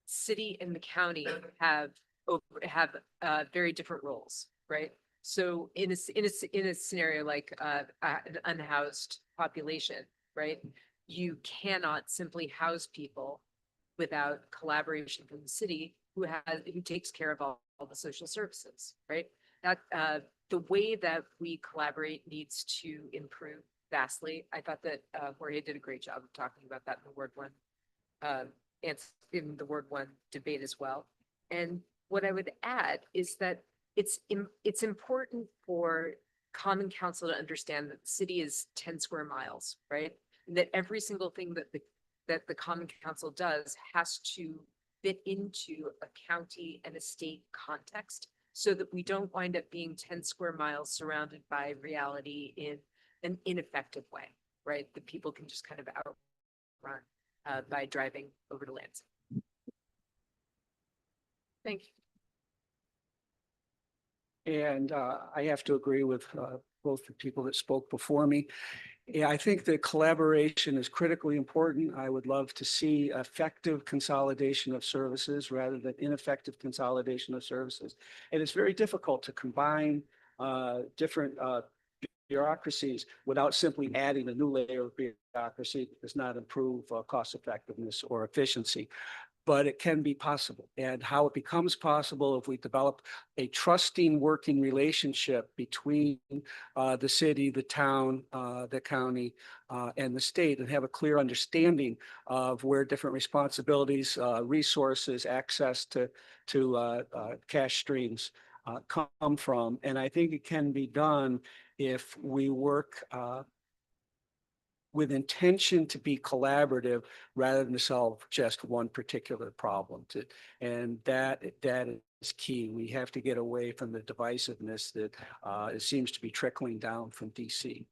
city and the county have very different roles, right? So in a scenario like an unhoused population, right? You cannot simply house people without collaboration from the city who takes care of all the social services, right? That the way that we collaborate needs to improve vastly. I thought that Jorge did a great job of talking about that in the Ward 1 and in the Ward 1 debate as well. And what I would add is that it's important for Common Council to understand that the city is 10 square miles, right? And that every single thing that the Common Council does has to fit into a county and a state context, so that we don't wind up being 10 square miles surrounded by reality in an ineffective way, right? That people can just kind of outrun by driving over to Lansing.
Thank you.
And I have to agree with both the people that spoke before me. Yeah, I think that collaboration is critically important. I would love to see effective consolidation of services rather than ineffective consolidation of services. And it's very difficult to combine different bureaucracies without simply adding a new layer of bureaucracy that does not improve cost effectiveness or efficiency. but it can be possible. And how it becomes possible if we develop a trusting working relationship between the city, the town, the county, and the state, and have a clear understanding of where different responsibilities, resources, access to cash streams come from. And I think it can be done if we work with intention to be collaborative rather than to solve just one particular problem. And that is key. We have to get away from the divisiveness that it seems to be trickling down from DC.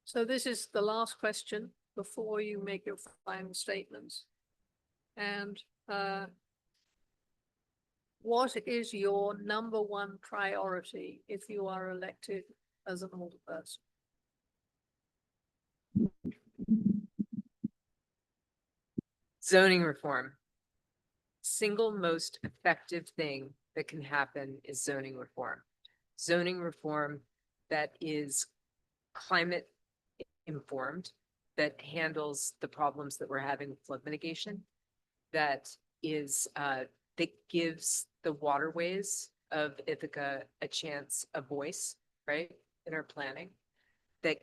So this is the last question before you make your final statements. And what is your number one priority if you are elected as an alderperson?
Zoning reform. Single most effective thing that can happen is zoning reform. Zoning reform that is climate informed, that handles the problems that we're having with flood mitigation, that is that gives the waterways of Ithaca a chance, a voice, right, in our planning, that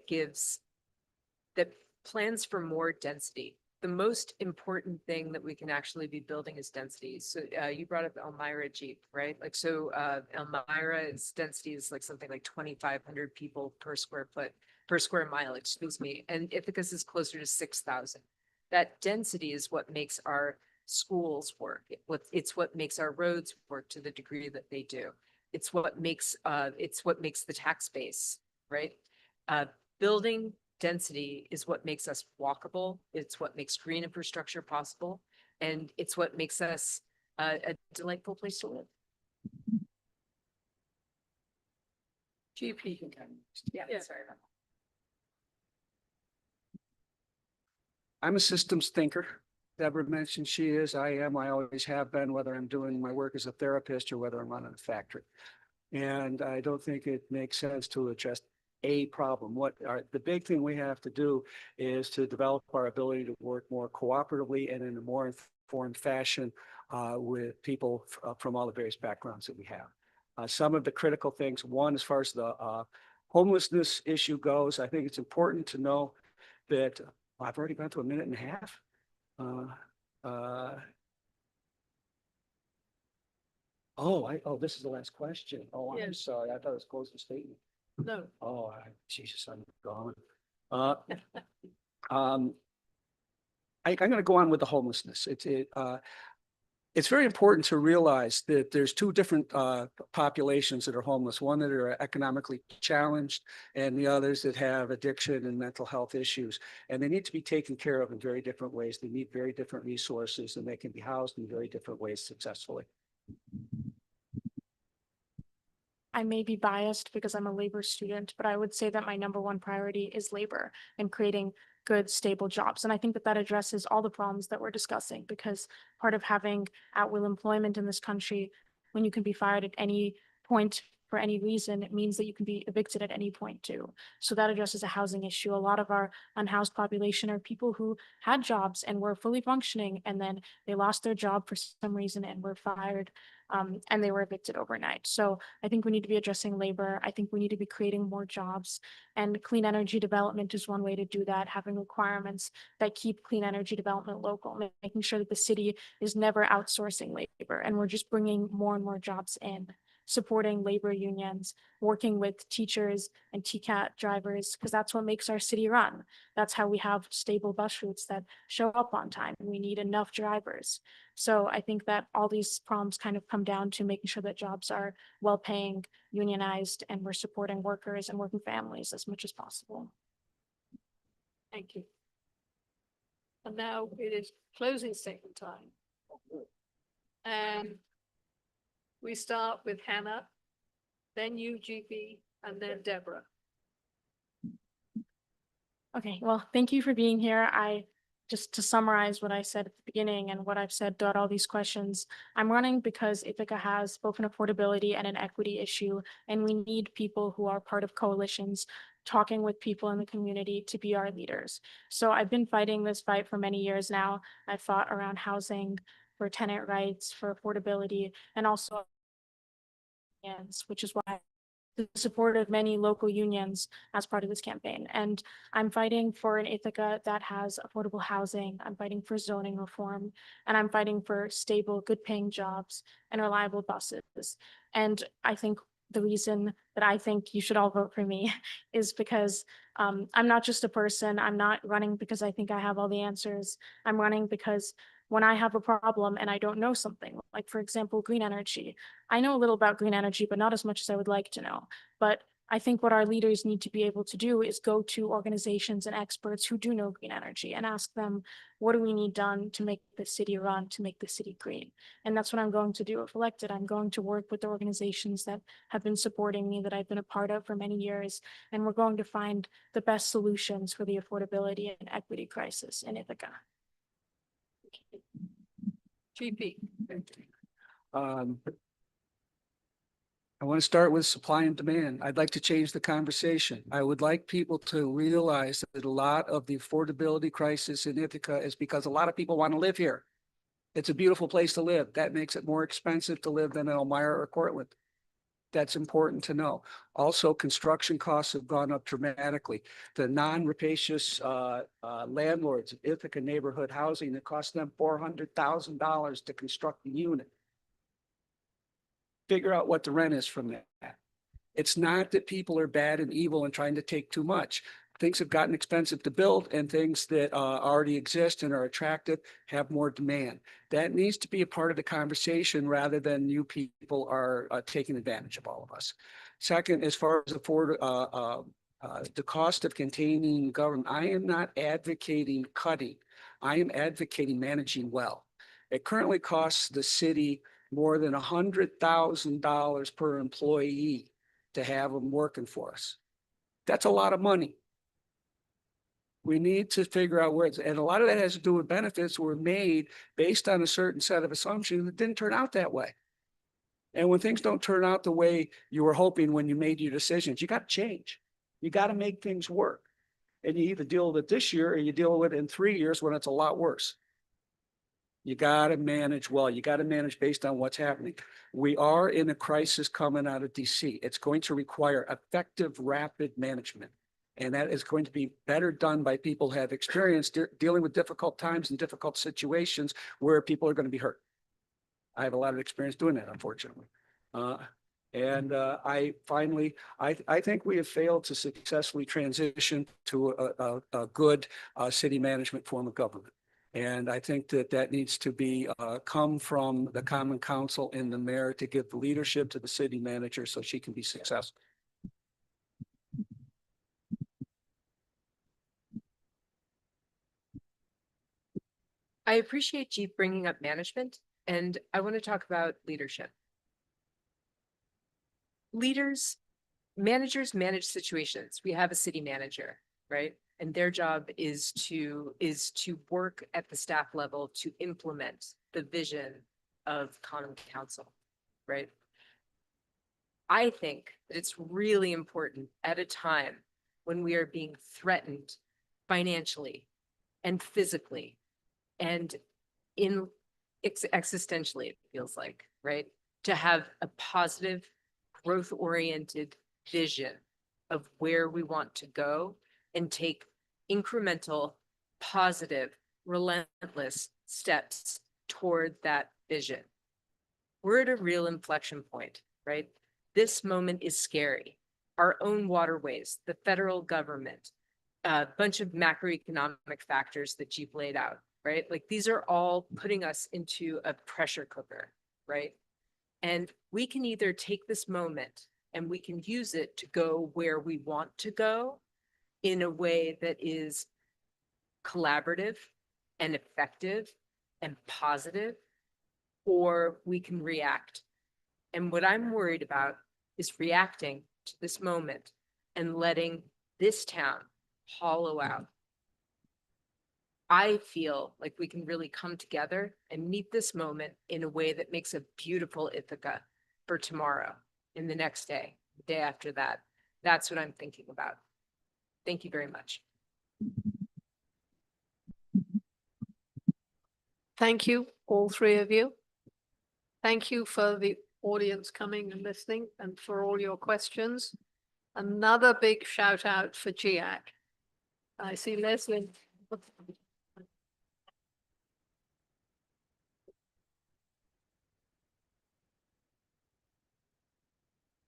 plans for more density. The most important thing that we can actually be building is density. So you brought up Elmira Jeep, right? Like, so Elmira's density is like something like 2,500 people per square mile, excuse me. And Ithaca's is closer to 6,000. That density is what makes our schools work. It's what makes our roads work to the degree that they do. It's what makes the tax base, right? Building density is what makes us walkable. It's what makes green infrastructure possible. And it's what makes us a delightful place to live.
GP.
Yeah,
Yeah.
sorry about that.
I'm a systems thinker. Deborah mentioned she is, I am, I always have been, whether I'm doing my work as a therapist or whether I'm running a factory. And I don't think it makes sense to address a problem. The big thing we have to do is to develop our ability to work more cooperatively and in a more informed fashion with people from all the various backgrounds that we have. Some of the critical things, one, as far as the homelessness issue goes, I think it's important to know that I've already gone to a minute and a half. This is the last question. Oh, I'm
Yes.
sorry. I thought it was closing statement.
No.
Oh, Jesus, I'm gone. I'm going to go on with the homelessness. It's very important to realize that there's two different populations that are homeless. One that are economically challenged, and the others that have addiction and mental health issues. And they need to be taken care of in very different ways. They need very different resources, and they can be housed in very different ways successfully.
I may be biased because I'm a labor student, but I would say that my number one priority is labor and creating good, stable jobs. And I think that that addresses all the problems that we're discussing, because part of having at-will employment in this country, when you can be fired at any point for any reason, it means that you can be evicted at any point too. So that addresses a housing issue. A lot of our unhoused population are people who had jobs and were fully functioning, and then they lost their job for some reason and were fired. And they were evicted overnight. So I think we need to be addressing labor. I think we need to be creating more jobs, and clean energy development is one way to do that, having requirements that keep clean energy development local, making sure that the city is never outsourcing labor and we're just bringing more and more jobs in, supporting labor unions, working with teachers and TCAT drivers, because that's what makes our city run. That's how we have stable bus routes that show up on time, and we need enough drivers. So I think that all these problems kind of come down to making sure that jobs are well-paying, unionized, and we're supporting workers and working families as much as possible.
Thank you. And now it is closing statement time. And we start with Hannah, then you, GP, and then Deborah.
Okay, well, thank you for being here. Just to summarize what I said at the beginning and what I've said throughout all these questions, I'm running because Ithaca has both an affordability and an equity issue, and we need people who are part of coalitions talking with people in the community to be our leaders. So I've been fighting this fight for many years now. I've fought around housing, for tenant rights, for affordability, and also which is why the support of many local unions as part of this campaign. And I'm fighting for an Ithaca that has affordable housing. I'm fighting for zoning reform, and I'm fighting for stable, good paying jobs and reliable buses. And I think the reason that I think you should all vote for me is because I'm not just a person. I'm not running because I think I have all the answers. I'm running because when I have a problem and I don't know something, like for example, green energy, I know a little about green energy, but not as much as I would like to know. But I think what our leaders need to be able to do is go to organizations and experts who do know green energy and ask them, what do we need done to make the city run, to make the city green? And that's what I'm going to do if elected. I'm going to work with the organizations that have been supporting me, that I've been a part of for many years, and we're going to find the best solutions for the affordability and equity crisis in Ithaca.
GP.
I want to start with supply and demand. I'd like to change the conversation. I would like people to realize that a lot of the affordability crisis in Ithaca is because a lot of people want to live here. It's a beautiful place to live. That makes it more expensive to live than in Elmira or Cortland. That's important to know. Also, construction costs have gone up dramatically. The non-rapacious landlords of Ithaca neighborhood housing, it costs them $400,000 to construct a unit. Figure out what the rent is from that. It's not that people are bad and evil and trying to take too much. Things have gotten expensive to build, and things that already exist and are attractive have more demand. That needs to be a part of the conversation rather than you people are taking advantage of all of us. Second, as far as the cost of containing government, I am not advocating cutting. I am advocating managing well. It currently costs the city more than $100,000 per employee to have them working for us. That's a lot of money. We need to figure out where it's, and a lot of that has to do with benefits were made based on a certain set of assumptions that didn't turn out that way. And when things don't turn out the way you were hoping when you made your decisions, you got to change. You got to make things work. And you either deal with it this year or you deal with it in 3 years when it's a lot worse. You got to manage well. You got to manage based on what's happening. We are in a crisis coming out of DC. It's going to require effective, rapid management. And that is going to be better done by people who have experience dealing with difficult times and difficult situations where people are going to be hurt. I have a lot of experience doing that, unfortunately. I think we have failed to successfully transition to a good city management form of government. And I think that needs to be come from the Common Council and the mayor to give the leadership to the city manager so she can be successful.
I appreciate you bringing up management, and I want to talk about leadership. Managers manage situations. We have a city manager, right? And their job is to work at the staff level to implement the vision of Common Council, right? I think that it's really important at a time when we are being threatened financially and physically and existentially, it feels like, right? To have a positive, growth-oriented vision of where we want to go and take incremental, positive, relentless steps toward that vision. We're at a real inflection point, right? This moment is scary. Our own waterways, the federal government, a bunch of macroeconomic factors that you've laid out, right? Like these are all putting us into a pressure cooker, right? And we can either take this moment and we can use it to go where we want to go in a way that is collaborative and effective and positive, or we can react. And what I'm worried about is reacting to this moment and letting this town hollow out. I feel like we can really come together and meet this moment in a way that makes a beautiful Ithaca for tomorrow, in the next day, the day after that. That's what I'm thinking about. Thank you very much.
Thank you, all three of you. Thank you for the audience coming and listening and for all your questions. Another big shout out for GIAC. I see Leslie.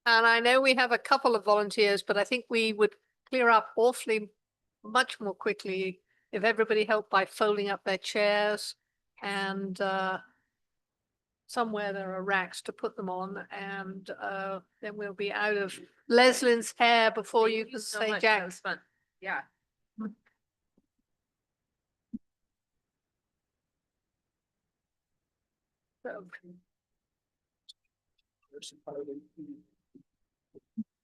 And I know we have a couple of volunteers, but I think we would clear up awfully much more quickly if everybody helped by folding up their chairs and somewhere there are racks to put them on, and then we'll be out of Leslie's hair before you
Thank
can
so
say
much.
Jack.
That was fun. Yeah.
So,